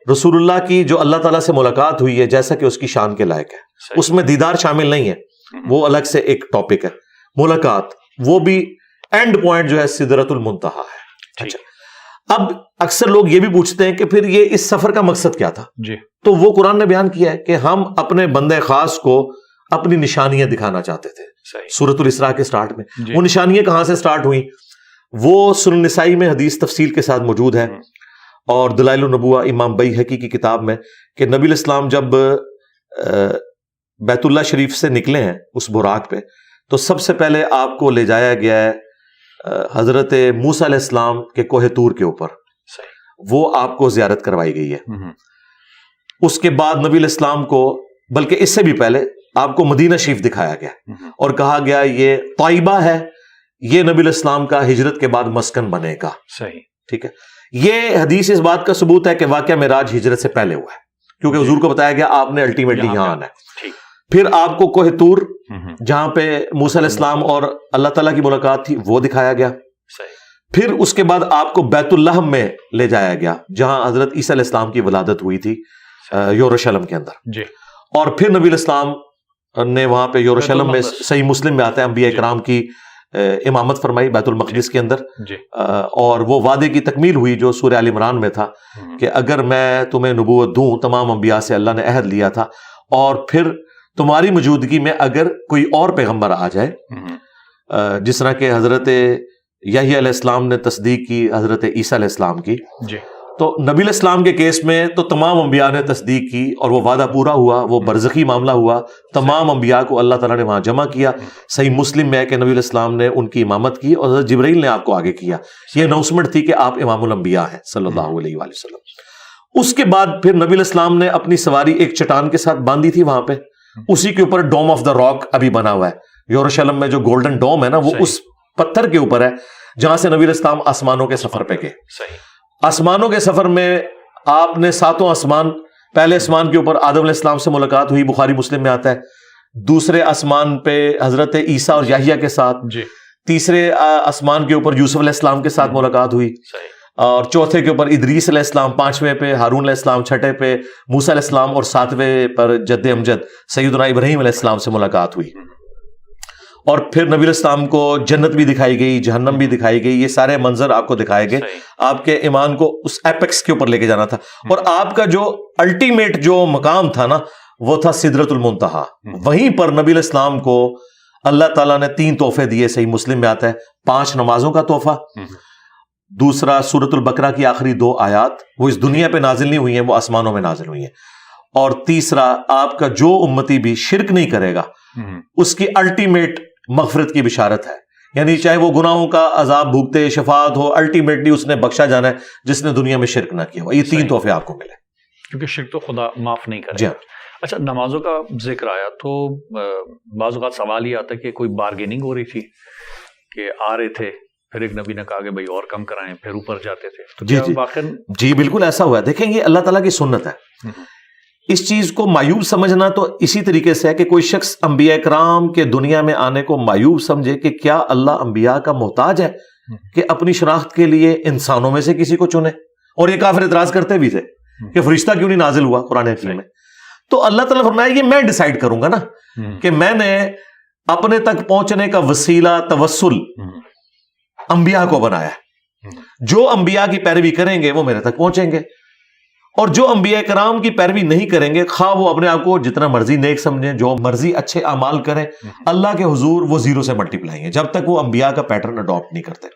رسول اللہ کی جو اللہ تعالیٰ سے ملاقات ہوئی ہے جیسا کہ اس کی شان کے لائق ہے، اس میں دیدار شامل نہیں ہے، وہ الگ سے ایک ٹاپک ہے. ملاقات وہ بھی اینڈ پوائنٹ جو ہے سدرۃ المنتہا ہے. اچھا، اب اکثر لوگ یہ بھی پوچھتے ہیں کہ پھر یہ اس سفر کا مقصد کیا تھا؟ جی. تو وہ قرآن نے بیان کیا ہے کہ ہم اپنے بندے خاص کو اپنی نشانیاں دکھانا چاہتے تھے. سورۃ الاسراء کے سٹارٹ میں وہ نشانیاں کہاں سے سٹارٹ ہوئیں؟ وہ سنن نسائی میں حدیث تفصیل کے ساتھ موجود ہے، اور دلائل النبوہ امام بیہقی کی کتاب میں، کہ نبی علیہ السلام جب بیت اللہ شریف سے نکلے ہیں اس براق پہ، تو سب سے پہلے آپ کو لے جایا گیا ہے حضرت موسیٰ علیہ السلام کے کوہ طور کے اوپر. وہ آپ کو زیارت کروائی گئی ہے. اس کے بعد نبی علیہ السلام کو، بلکہ اس سے بھی پہلے آپ کو مدینہ شریف دکھایا گیا اور کہا گیا یہ طیبہ ہے، یہ نبی علیہ السلام کا ہجرت کے بعد مسکن بنے گا. صحیح. ٹھیک ہے. یہ حدیث اس بات کا ثبوت ہے کہ واقعہ معراج ہجرت سے پہلے ہوا ہے، کیونکہ حضور کو بتایا گیا آپ نے الٹیمیٹلی یہاں آنا ہے. پھر آپ کو کوہ طور جہاں پہ موسیٰ علیہ السلام اور اللہ تعالیٰ کی ملاقات تھی وہ دکھایا گیا. پھر اس کے بعد آپ کو بیت اللحم میں لے جایا گیا جہاں حضرت عیسیٰ علیہ السلام کی ولادت ہوئی تھی یروشلم کے اندر. اور پھر نبی علیہ السلام نے وہاں پہ یروشلم میں، صحیح مسلم میں آتا ہے، انبیاء کرام کی امامت فرمائی بیت المقدس کے اندر جی اور وہ وعدے کی تکمیل ہوئی جو سورہ آل عمران میں تھا کہ اگر میں تمہیں نبوت دوں، تمام انبیاء سے اللہ نے عہد لیا تھا، اور پھر تمہاری موجودگی میں اگر کوئی اور پیغمبر آ جائے، جس طرح کہ حضرت یحییٰ علیہ السلام نے تصدیق کی حضرت عیسیٰ علیہ السلام کی، جی تو نبی علیہ السلام کے کیس میں تو تمام انبیاء نے تصدیق کی اور وہ وعدہ پورا ہوا، وہ برزخی معاملہ ہوا، تمام انبیاء کو اللہ تعالیٰ نے وہاں جمع کیا۔ صحیح مسلم میں ہے کہ نبی علیہ السلام نے ان کی امامت کی اور حضرت جبرائیل نے آپ کو آگے کیا، یہ اناؤنسمنٹ تھی کہ آپ امام الانبیاء ہیں صلی اللہ علیہ وآلہ وسلم۔ اس کے بعد پھر نبی علیہ السلام نے اپنی سواری ایک چٹان کے ساتھ باندھی تھی وہاں پہ، اسی کے اوپر ڈوم آف دا راک ابھی بنا ہوا ہے، یروشلم میں جو گولڈن ڈوم ہے نا، وہ اس پتھر کے اوپر ہے جہاں سے نبی علیہ السلام آسمانوں کے سفر پہ گئے۔ آسمانوں کے سفر میں آپ نے ساتوں آسمان، پہلے آسمان کے اوپر آدم علیہ السلام سے ملاقات ہوئی، بخاری مسلم میں آتا ہے، دوسرے آسمان پہ حضرت عیسیٰ اور یحییٰ کے ساتھ، تیسرے آسمان کے اوپر یوسف علیہ السلام کے ساتھ ملاقات ہوئی، اور چوتھے کے اوپر ادریس علیہ السلام، پانچویں پہ ہارون علیہ السلام، چھٹے پہ موسیٰ علیہ السلام، اور ساتویں پر جد امجد سیدنا ابراہیم علیہ السلام سے ملاقات ہوئی۔ اور پھر نبی علیہ السلام کو جنت بھی دکھائی گئی، جہنم بھی دکھائی گئی، یہ سارے منظر آپ کو دکھائے گئے، آپ کے ایمان کو اس ایپیکس کے اوپر لے کے جانا تھا۔ اور آپ کا جو الٹیمیٹ جو مقام تھا نا، وہ تھا سدرۃ المنتہا۔ وہیں پر نبی علیہ السلام کو اللہ تعالیٰ نے 3 تحفے دیے، صحیح مسلم میں آتا ہے، 5 نمازوں کا تحفہ، دوسرا سورۃ البقرہ کی آخری 2 آیات، وہ اس دنیا پہ نازل نہیں ہوئی ہیں، وہ آسمانوں میں نازل ہوئی ہیں، اور تیسرا آپ کا جو امتی بھی شرک نہیں کرے گا اس کی الٹیمیٹ مغفرت کی بشارت ہے، یعنی چاہے وہ گناہوں کا عذاب بھوگتے، شفاعت ہو، الٹیمیٹلی اس نے بخشا جانا ہے جس نے دنیا میں شرک نہ کیا ہو۔ یہ 3 تحفے آپ کو ملے، کیونکہ شرک تو خدا معاف نہیں کرے۔ جی اچھا، نمازوں کا ذکر آیا تو بعض اوقات سوال یہ آتا ہے کہ کوئی بارگیننگ ہو رہی تھی کہ آ رہے تھے، پھر ایک نبی نے کہا کہ بھائی اور کم کرائیں، پھر اوپر جاتے تھے، تو جی بالکل ایسا ہوا ہے۔ دیکھیں یہ اللہ تعالیٰ کی سنت ہے، اس چیز کو مایوب سمجھنا تو اسی طریقے سے ہے کہ کوئی شخص انبیاء کرام کے دنیا میں آنے کو مایوب سمجھے کہ کیا اللہ انبیاء کا محتاج ہے کہ اپنی شناخت کے لیے انسانوں میں سے کسی کو چنے؟ اور یہ کافر اعتراض کرتے بھی تھے کہ فرشتہ کیوں نہیں نازل ہوا قرآن حکیم میں؟ تو اللہ تعالیٰ فرمایا یہ میں ڈیسائیڈ کروں گا نا، کہ میں نے اپنے تک پہنچنے کا وسیلہ توسل انبیاء کو بنایا ہے، جو انبیاء کی پیروی کریں گے وہ میرے تک پہنچیں گے، اور جو انبیاء کرام کی پیروی نہیں کریں گے، خواہ وہ اپنے آپ کو جتنا مرضی نیک سمجھیں، جو مرضی اچھے اعمال کریں، اللہ کے حضور وہ 0 سے ملٹیپلائی ہیں جب تک وہ انبیاء کا پیٹرن اڈاپٹ نہیں کرتے۔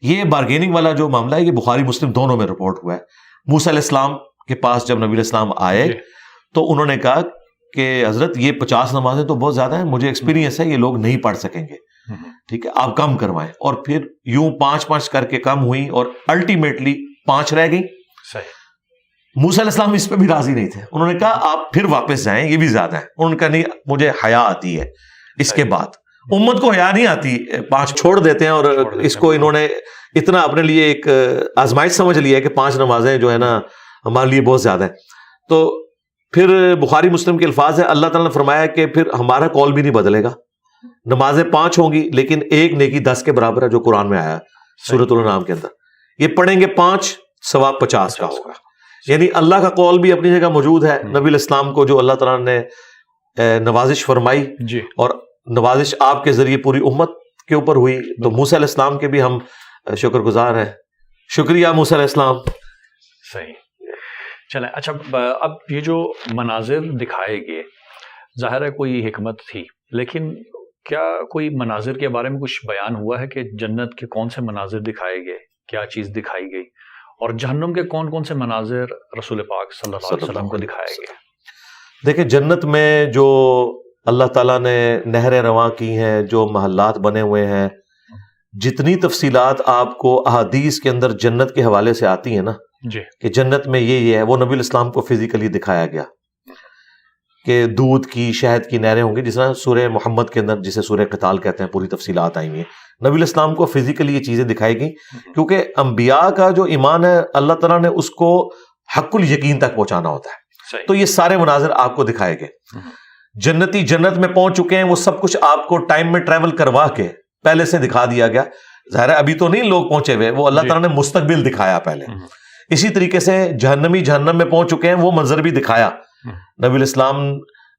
یہ بارگیننگ والا جو معاملہ ہے یہ بخاری مسلم دونوں میں رپورٹ ہوا ہے۔ موسیٰ علیہ السلام کے پاس جب نبی علیہ السلام آئے تو انہوں نے کہا کہ حضرت یہ 50 نمازیں تو بہت زیادہ ہیں، مجھے ایکسپیرینس ہے یہ لوگ نہیں پڑھ سکیں گے، ٹھیک ہے آپ کم کروائیں۔ اور پھر یوں 5 کر کے کم ہوئی اور الٹیمیٹلی 5 رہ گئی۔ موسیٰ علیہ السلام اس پہ بھی راضی نہیں تھے، انہوں نے کہا آپ پھر واپس جائیں، یہ بھی زیادہ ہے۔ انہوں نے کہا نہیں، مجھے حیا آتی ہے اس کے بعد، امت کو حیا نہیں آتی، 5 چھوڑ دیتے ہیں، اور اس کو انہوں نے اتنا اپنے لیے ایک آزمائش سمجھ لیا ہے کہ 5 نمازیں جو ہے نا ہمارے لیے بہت زیادہ ہے۔ تو پھر بخاری مسلم کے الفاظ ہے، اللہ تعالیٰ نے فرمایا کہ پھر ہمارا کال بھی نہیں بدلے گا، نمازیں 5 ہوں گی لیکن ایک نیکی 10 کے برابر ہے، جو قرآن میں آیا سورۃ الانعام کے اندر، یہ پڑھیں گے 5 ثواب 50 کا ہوگا۔ یعنی اللہ کا قول بھی اپنی جگہ موجود ہے۔ نبی علیہ السلام کو جو اللہ تعالیٰ نے نوازش فرمائی اور نوازش آپ کے ذریعے پوری امت کے اوپر ہوئی، تو موسیٰ علیہ السلام کے بھی ہم شکر گزار ہیں۔ شکریہ موسیٰ علیہ السلام۔ صحیح، چلیں اچھا، اب یہ جو مناظر دکھائے گئے ظاہر ہے کوئی حکمت تھی، لیکن کیا کوئی مناظر کے بارے میں کچھ بیان ہوا ہے کہ جنت کے کون سے مناظر دکھائے گئے، کیا چیز دکھائی گئی، اور جہنم کے کون کون سے مناظر رسول پاک صلی اللہ علیہ وسلم کو دکھائے گئے؟ دیکھیں جنت میں جو اللہ تعالیٰ نے نہریں رواں کی ہیں، جو محلات بنے ہوئے ہیں، جتنی تفصیلات آپ کو احادیث کے اندر جنت کے حوالے سے آتی ہیں نا، کہ جنت میں یہ ہے، وہ نبی علیہ السلام کو فزیکلی دکھایا گیا کہ دودھ کی شہد کی نہریں ہوں گی، جس طرح سورہ محمد کے اندر جسے سورہ قتال کہتے ہیں پوری تفصیلات آئی ہیں۔ نبی علیہ السلام کو فزیکلی یہ چیزیں دکھائی گئیں کیونکہ انبیاء کا جو ایمان ہے اللہ تعالیٰ نے اس کو حق الیقین تک پہنچانا ہوتا ہے، تو یہ سارے مناظر آپ کو دکھائے گئے۔ جنتی جنت میں پہنچ چکے ہیں، وہ سب کچھ آپ کو ٹائم میں ٹریول کروا کے پہلے سے دکھا دیا گیا۔ ظاہر ہے ابھی تو نہیں لوگ پہنچے ہوئے، وہ اللہ تعالیٰ نے مستقبل دکھایا پہلے۔ اسی طریقے سے جہنمی جہنم میں پہنچ چکے ہیں، وہ منظر بھی دکھایا۔ نبی علیہ السلام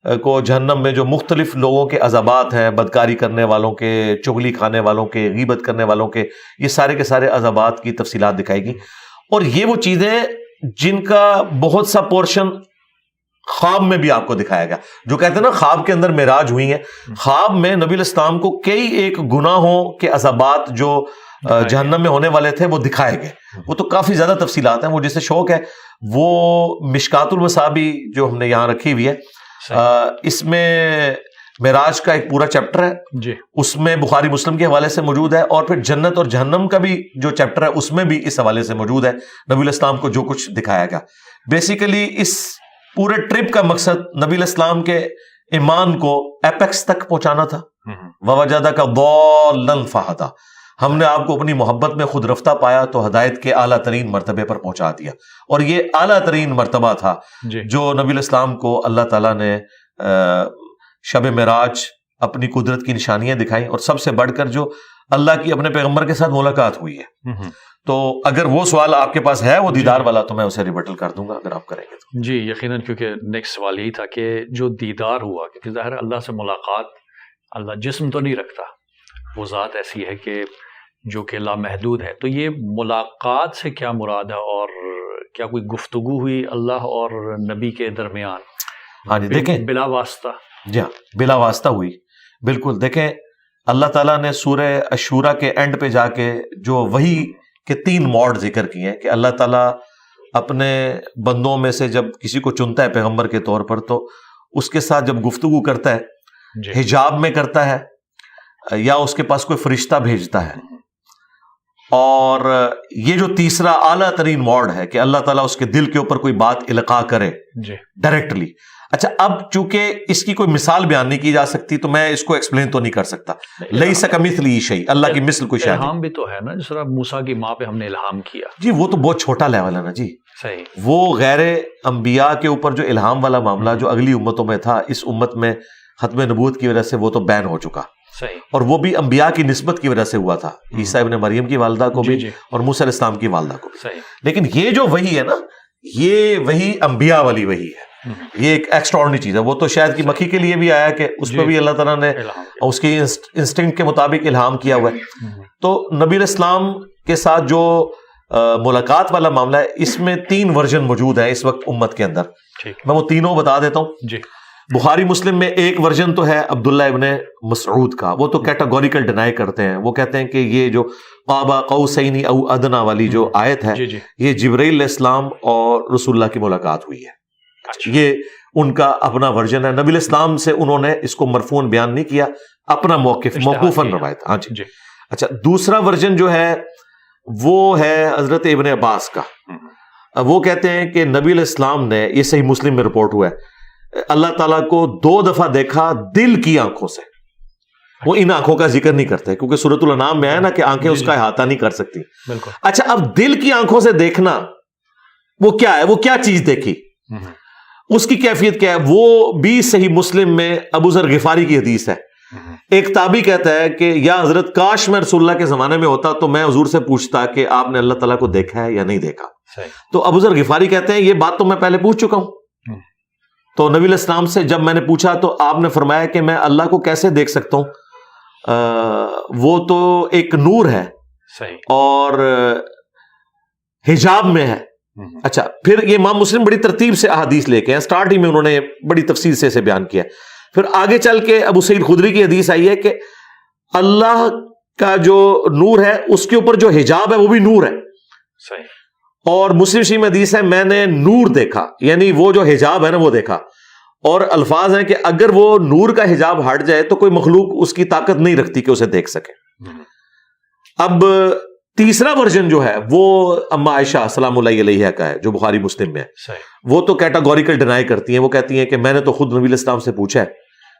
کو جہنم میں جو مختلف لوگوں کے عذابات ہیں، بدکاری کرنے والوں کے، چغلی کھانے والوں کے، غیبت کرنے والوں کے، یہ سارے کے سارے عذابات کی تفصیلات دکھائے گی. اور یہ وہ چیزیں جن کا بہت سا پورشن خواب میں بھی آپ کو دکھایا گیا. جو کہتے ہیں نا خواب کے اندر معراج ہوئی ہے، خواب میں نبی علیہ السلام کو کئی ایک گناہوں کے عذابات جو جہنم میں ہونے والے تھے وہ دکھائے گئے. وہ تو کافی زیادہ تفصیلات ہیں. وہ جسے شوق ہے وہ مشکات المصابیح جو ہم نے یہاں رکھی ہوئی ہے، اس میں معراج کا ایک پورا چیپٹر ہے جی، اس میں بخاری مسلم کے حوالے سے موجود ہے. اور پھر جنت اور جہنم کا بھی جو چیپٹر ہے اس میں بھی اس حوالے سے موجود ہے. نبی علیہ السلام کو جو کچھ دکھایا گیا، بیسیکلی اس پورے ٹرپ کا مقصد نبی علیہ السلام کے ایمان کو ایپیکس تک پہنچانا تھا. وَوَجَدَكَ ضَالًّا فَهَدَىٰ، ہم نے آپ کو اپنی محبت میں خود رفتہ پایا تو ہدایت کے اعلیٰ ترین مرتبے پر پہنچا دیا. اور یہ اعلیٰ ترین مرتبہ تھا جو نبی علیہ السلام کو اللہ تعالیٰ نے شب معراج اپنی قدرت کی نشانیاں دکھائیں، اور سب سے بڑھ کر جو اللہ کی اپنے پیغمبر کے ساتھ ملاقات ہوئی ہے. تو اگر وہ سوال آپ کے پاس ہے وہ دیدار والا، تو میں اسے ریبٹل کر دوں گا اگر آپ کریں گے تو. جی یقیناً، کیونکہ نیکسٹ سوال یہی تھا کہ جو دیدار ہوا، کیونکہ ظاہر اللہ سے ملاقات، اللہ جسم تو نہیں رکھتا، وہ ذات ایسی ہے کہ جو کہ لامحدود ہے. تو یہ ملاقات سے کیا مراد ہے، اور کیا کوئی گفتگو ہوئی اللہ اور نبی کے درمیان؟ ہاں جی دیکھیں، بلا واسطہ. جی ہاں، بلا واسطہ ہوئی، بالکل. دیکھیں اللہ تعالیٰ نے سورہ الشورى کے اینڈ پہ جا کے جو وحی کے 3 موڈ ذکر کیے ہیں کہ اللہ تعالیٰ اپنے بندوں میں سے جب کسی کو چنتا ہے پیغمبر کے طور پر، تو اس کے ساتھ جب گفتگو کرتا ہے حجاب میں کرتا ہے یا اس کے پاس کوئی فرشتہ بھیجتا ہے. اور یہ جو تیسرا اعلیٰ ترین موڈ ہے کہ اللہ تعالیٰ اس کے دل کے اوپر کوئی بات القاء کرے ڈائریکٹلی. اچھا، اب چونکہ اس کی کوئی مثال بیان نہیں کی جا سکتی تو میں اس کو ایکسپلین تو نہیں کر سکتا. لیس کمثلہ شیء، اللہ کی مثل کوئی شے نہیں. الہام بھی تو ہے نا، جس طرح موسیٰ کی ماں پہ ہم نے الہام کیا. جی وہ تو بہت چھوٹا لیول ہے نا جی. صحیح. وہ غیر انبیاء کے اوپر جو الہام والا معاملہ جو اگلی امتوں میں تھا، اس امت میں ختم نبوت کی وجہ سے وہ تو بین ہو چکا. صحیح. اور وہ بھی انبیاء کی نسبت کی وجہ سے ہوا تھا، عیسیٰ ابن مریم کی والدہ کو بھی اور موسیٰ علیہ السلام کی والدہ کو بھی. صحیح. لیکن یہ جو وحی ہے نا، یہ وحی انبیاء والی وحی ہے. یہ ایک ایکسٹراڈنری چیز ہے. وہ تو شاید کی مکھی کے لیے بھی آیا کہ اس پہ بھی اللہ تعالیٰ نے اس کی انسٹنکٹ کے مطابق الہام کیا ہوا ہے. تو نبی علیہ السلام کے ساتھ جو ملاقات والا معاملہ ہے، اس میں 3 ورژن موجود ہیں اس وقت امت کے اندر. میں وہ تینوں بتا دیتا ہوں. جی. بخاری مسلم میں ایک ورژن تو ہے عبداللہ ابن مسعود کا، وہ تو کیٹاگوریکل ڈینائی کرتے ہیں. وہ کہتے ہیں کہ یہ جو قاب قوسین او ادنی والی جو آیت ہے، یہ جبرائیل علیہ السلام اور رسول اللہ کی ملاقات ہوئی ہے. یہ ان کا اپنا ورژن ہے. نبی علیہ السلام سے انہوں نے اس کو مرفوعاً بیان نہیں کیا، اپنا موقف موقوفاً روایت. ہاں جی. اچھا، دوسرا ورژن جو ہے وہ ہے حضرت ابن عباس کا. وہ کہتے ہیں کہ نبی علیہ السلام نے، یہ صحیح مسلم میں رپورٹ ہوا ہے، اللہ تعالیٰ کو 2 دفعہ دیکھا دل کی آنکھوں سے. وہ ان آنکھوں کا ذکر نہیں کرتے کیونکہ سورۃ الانعام میں آیا نا کہ آنکھیں اس کا احاطہ نہیں کر سکتی. اچھا، اب دل کی آنکھوں سے دیکھنا وہ کیا ہے؟ وہ کیا چیز دیکھی، اس کی کیفیت کیا ہے؟ وہ بھی صحیح مسلم میں ابو ذر غفاری کی حدیث ہے. ایک تابعی کہتا ہے کہ یا حضرت کاش میں رسول اللہ کے زمانے میں ہوتا تو میں حضور سے پوچھتا کہ آپ نے اللہ تعالیٰ کو دیکھا ہے یا نہیں دیکھا. تو ابو ذر غفاری کہتے ہیں یہ بات تو میں پہلے پوچھ چکا ہوں. تو نبی علیہ السلام سے جب میں نے پوچھا تو آپ نے فرمایا کہ میں اللہ کو کیسے دیکھ سکتا ہوں، وہ تو ایک نور ہے اور حجاب میں ہے. اچھا، پھر یہ امام مسلم بڑی ترتیب سے احادیث لے کے ہیں، سٹارٹ ہی میں انہوں نے بڑی تفصیل سے اسے بیان کیا. پھر آگے چل کے ابو سعید خدری کی حدیث آئی ہے کہ اللہ کا جو نور ہے اس کے اوپر جو حجاب ہے وہ بھی نور ہے. صحیح. اور مسلم شریف میں حدیث ہے میں نے نور دیکھا، یعنی وہ جو حجاب ہے نا وہ دیکھا. اور الفاظ ہیں کہ اگر وہ نور کا حجاب ہٹ جائے تو کوئی مخلوق اس کی طاقت نہیں رکھتی کہ اسے دیکھ سکے. اب تیسرا ورژن جو ہے وہ اما عائشہ سلام اللہ علیہا کا ہے جو بخاری مسلم میں ہے. وہ تو کیٹاگوریکل ڈینائی کرتی ہیں. وہ کہتی ہیں کہ میں نے تو خود نبی علیہ السلام سے پوچھا ہے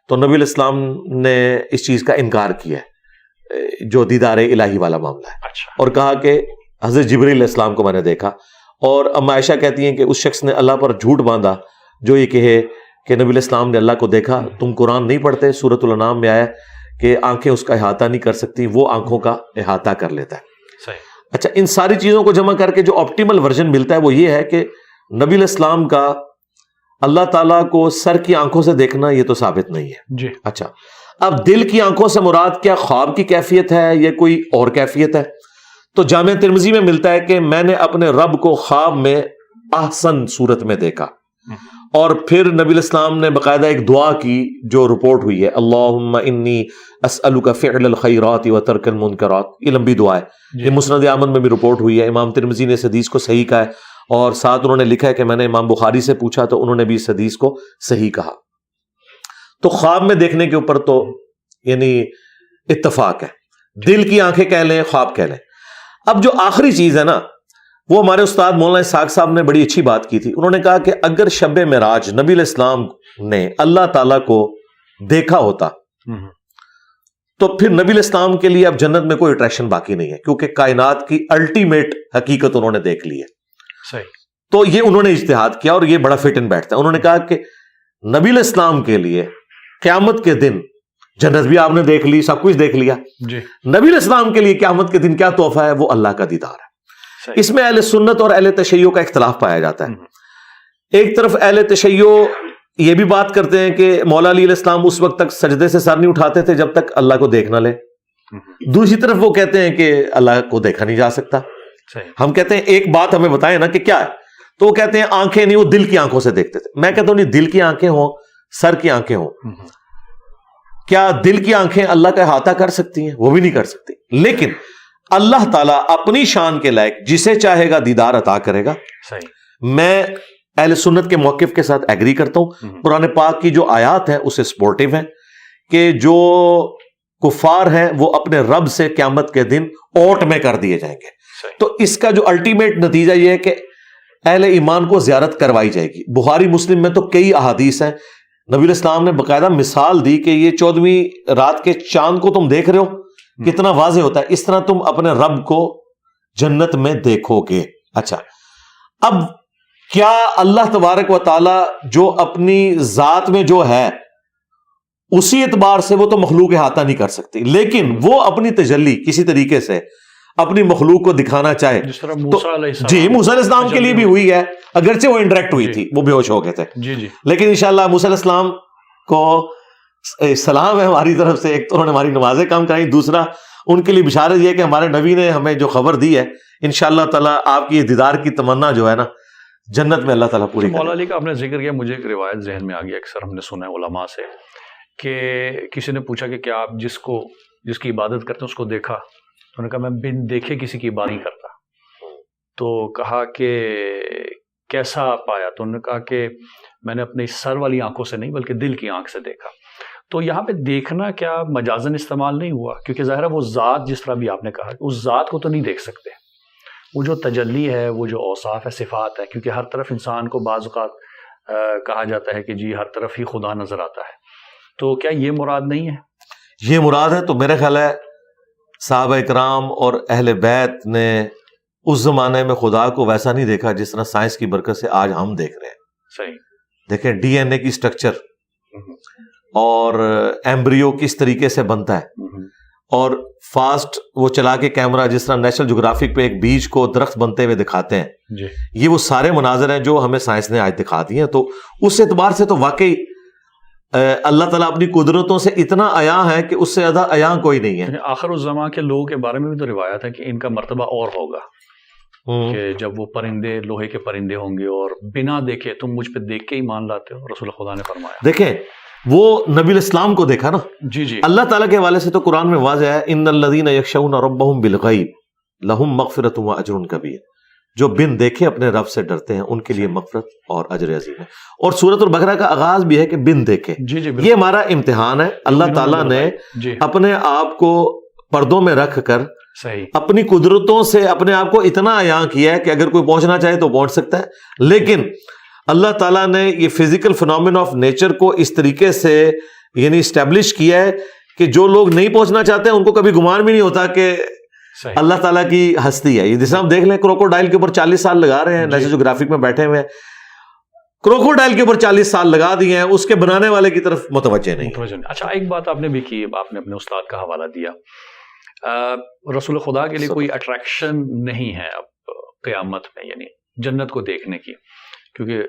تو نبی علیہ السلام نے اس چیز کا انکار کیا ہے جو دیدار الہی والا معاملہ ہے. اور کہا کہ حضرت جبرائیل علیہ السلام کو میں نے دیکھا. اور اما عائشہ کہتی ہیں کہ اس شخص نے اللہ پر جھوٹ باندھا جو یہ کہے کہ نبی علیہ السلام نے اللہ کو دیکھا. تم قرآن نہیں پڑھتے؟ سورۃ الانعام میں آیا کہ آنکھیں اس کا احاطہ نہیں کر سکتی، وہ آنکھوں کا احاطہ کر لیتا ہے. اچھا، ان ساری چیزوں کو جمع کر کے جو آپٹیمل ورژن ملتا ہے وہ یہ ہے کہ نبی علیہ السلام کا اللہ تعالیٰ کو سر کی آنکھوں سے دیکھنا یہ تو ثابت نہیں ہے جی. اچھا، اب دل کی آنکھوں سے مراد کیا خواب کی کیفیت ہے یا کوئی اور کیفیت ہے؟ تو جامع ترمذی میں ملتا ہے کہ میں نے اپنے رب کو خواب میں احسن صورت میں دیکھا، اور پھر نبی الاسلام نے باقاعدہ ایک دعا کی جو رپورٹ ہوئی ہے، اللہم انی اسألک فعل الخیرات وترک المنکرات، یہ لمبی دعا ہے، یہ مسند احمد میں بھی رپورٹ ہوئی ہے، امام ترمذی نے اس حدیث کو صحیح کہا ہے، اور ساتھ انہوں نے لکھا ہے کہ میں نے امام بخاری سے پوچھا تو انہوں نے بھی اس حدیث کو صحیح کہا۔ تو خواب میں دیکھنے کے اوپر تو یعنی اتفاق ہے، دل کی آنکھیں کہہ لیں، خواب کہہ لیں۔ اب جو آخری چیز ہے نا، وہ ہمارے استاد مولانا اسحاق صاحب نے بڑی اچھی بات کی تھی، انہوں نے کہا کہ اگر شب معراج نبی علیہ السلام نے اللہ تعالیٰ کو دیکھا ہوتا تو پھر نبی علیہ السلام کے لیے اب جنت میں کوئی اٹریکشن باقی نہیں ہے، کیونکہ کائنات کی الٹیمیٹ حقیقت انہوں نے دیکھ لی ہے۔ صحیح۔ تو یہ انہوں نے اجتہاد کیا اور یہ بڑا فٹ ان بیٹھتا ہے۔ انہوں نے کہا کہ نبی علیہ السلام کے لیے قیامت کے دن جنت بھی آپ نے دیکھ لی، سب کچھ دیکھ لیا، جی، نبی علیہ السلام کے لیے قیامت کے دن کیا تحفہ ہے؟ وہ اللہ کا دیدار ہے۔ صحیح۔ اس میں اہل سنت اور اہل تشیع کا اختلاف پایا جاتا ہے۔ ایک طرف اہل تشیع یہ بھی بات کرتے ہیں کہ مولا علی علیہ السلام اس وقت تک سجدے سے سر نہیں اٹھاتے تھے جب تک اللہ کو دیکھ نہ لے، دوسری طرف وہ کہتے ہیں کہ اللہ کو دیکھا نہیں جا سکتا۔ ہم کہتے ہیں ایک بات ہمیں بتائیں نا کہ کیا ہے، تو وہ کہتے ہیں آنکھیں نہیں، وہ دل کی آنکھوں سے دیکھتے تھے۔ میں کہتا ہوں نہیں، دل کی آنکھیں ہوں، سر کی آنکھیں ہوں، کیا دل کی آنکھیں اللہ کا احاطہ کر سکتی ہیں؟ وہ بھی نہیں کر سکتی، لیکن اللہ تعالیٰ اپنی شان کے لائق جسے چاہے گا دیدار عطا کرے گا۔ صحیح۔ میں اہل سنت کے موقف کے ساتھ ایگری کرتا ہوں۔ قرآن پاک کی جو آیات ہیں اسے سپورٹیو ہیں کہ جو کفار ہیں وہ اپنے رب سے قیامت کے دن اوٹ میں کر دیے جائیں گے۔ تو اس کا جو الٹیمیٹ نتیجہ یہ ہے کہ اہل ایمان کو زیارت کروائی جائے گی۔ بخاری مسلم میں تو کئی احادیث ہیں، نبی علیہ السلام نے باقاعدہ مثال دی کہ یہ 14ویں رات کے چاند کو تم دیکھ رہے ہو، کتنا واضح ہوتا ہے، اس طرح تم اپنے رب کو جنت میں دیکھو گے۔ اچھا، اب کیا اللہ تبارک و تعالی جو اپنی ذات میں جو ہے اسی اعتبار سے وہ تو مخلوق احاطہ نہیں کر سکتی، لیکن وہ اپنی تجلی کسی طریقے سے اپنی مخلوق کو دکھانا چاہے، جس طرح تو موسیٰ علیہ السلام، جی موسیٰ علیہ السلام کے لیے بھی ہوئی ہے، اگرچہ وہ انڈائریکٹ ہوئی تھی، وہ بے ہوش ہو گئے تھے، جی جی، لیکن انشاءاللہ موسیٰ علیہ السلام کو سلام ہے ہماری طرف سے، ایک تو انہوں نے ہماری نمازیں کام کرائی، دوسرا ان کے لیے بشارت یہ ہے کہ ہمارے نبی نے ہمیں جو خبر دی ہے انشاءاللہ تعالیٰ آپ کی یہ دیدار کی تمنا جو ہے نا جنت میں اللہ تعالیٰ پوری کرے۔ مولا علی کا آپ نے ذکر کیا، مجھے ایک روایت ذہن میں آ گیا، اکثر ہم نے سنا ہے علماء سے کہ کسی نے پوچھا کہ کیا آپ جس کی عبادت کرتے ہیں اس کو دیکھا؟ تو انہوں نے کہا میں بن دیکھے کسی کی عبادت نہیں کرتا۔ تو کہا کہ کیسا پایا؟ تو انہوں نے کہا کہ میں نے اپنی سر والی آنکھوں سے نہیں بلکہ دل کی آنکھ سے دیکھا۔ تو یہاں پہ دیکھنا کیا مجازن استعمال نہیں ہوا؟ کیونکہ ظاہر ہے وہ ذات، جس طرح بھی آپ نے کہا، اس ذات کو تو نہیں دیکھ سکتے، وہ جو تجلی ہے، وہ جو اوصاف ہے، صفات ہے، کیونکہ ہر طرف انسان کو بعض اوقات کہا جاتا ہے کہ جی ہر طرف ہی خدا نظر آتا ہے، تو کیا یہ مراد نہیں ہے؟ یہ مراد ہے، تو میرا خیال ہے صحابہ اکرام اور اہل بیت نے اس زمانے میں خدا کو ویسا نہیں دیکھا جس طرح سائنس کی برکت سے آج ہم دیکھ رہے ہیں۔ صحیح۔ دیکھیں ڈی این اے کی سٹرکچر اور ایمبریو کس طریقے سے بنتا ہے، اور فاسٹ وہ چلا کے کیمرہ جس طرح نیشنل جغرافک پہ ایک بیج کو درخت بنتے ہوئے دکھاتے ہیں، جی، یہ وہ سارے مناظر ہیں جو ہمیں سائنس نے آج دکھا دی ہیں۔ تو اس اعتبار سے تو واقعی اللہ تعالیٰ اپنی قدرتوں سے اتنا عیاں ہے کہ اس سے زیادہ عیاں کوئی نہیں ہے۔ آخر الزماں کے لوگوں کے بارے میں بھی تو روایت ہے کہ ان کا مرتبہ اور ہوگا، کہ جب وہ پرندے لوہے کے پرندے ہوں گے اور بنا دیکھے تم مجھ پہ دیکھ کے ایمان لاتے ہو، رسول خدا نے فرمایا۔ دیکھیں وہ نبی علیہ السلام کو دیکھا نا، جی جی، اللہ تعالیٰ کے حوالے سے تو قرآن میں واضح ہے، ان الذین یخشون ربہم بالغیب لہم مغفرۃ و اجر کبیر، جو بن دیکھے اپنے رب سے ڈرتے ہیں ان کے لیے مغفرت اور اجر عظیم ہے۔ اور سورۃ البقرہ کا آغاز بھی ہے کہ بن دیکھے، جی جی، یہ ہمارا امتحان ہے۔ اللہ تعالیٰ نے جی اپنے آپ کو پردوں میں رکھ کر صحیح، اپنی قدرتوں سے اپنے آپ کو اتنا عیاں کیا ہے کہ اگر کوئی پہنچنا چاہے تو پہنچ سکتا ہے، لیکن اللہ تعالیٰ نے یہ فزیکل فنومین آف نیچر کو اس طریقے سے یعنی اسٹیبلش کیا ہے کہ جو لوگ نہیں پہنچنا چاہتے ہیں ان کو کبھی گمان بھی نہیں ہوتا کہ صحیح، اللہ تعالیٰ کی ہستی ہے۔ یہ جیسے ہم دیکھ لیں کروکوڈائل کے اوپر 40 سال لگا رہے ہیں، نیشنل جغرافک میں بیٹھے ہوئے ہیں، کروکوڈائل کے اوپر 40 سال لگا دیے ہیں، اس کے بنانے والے کی طرف متوجہ نہیں۔ اچھا ایک بات آپ نے بھی کی، آپ نے اپنے استاد کا حوالہ دیا، رسول خدا کے لیے کوئی اٹریکشن نہیں ہے اب قیامت میں، یعنی جنت کو دیکھنے کی، کیونکہ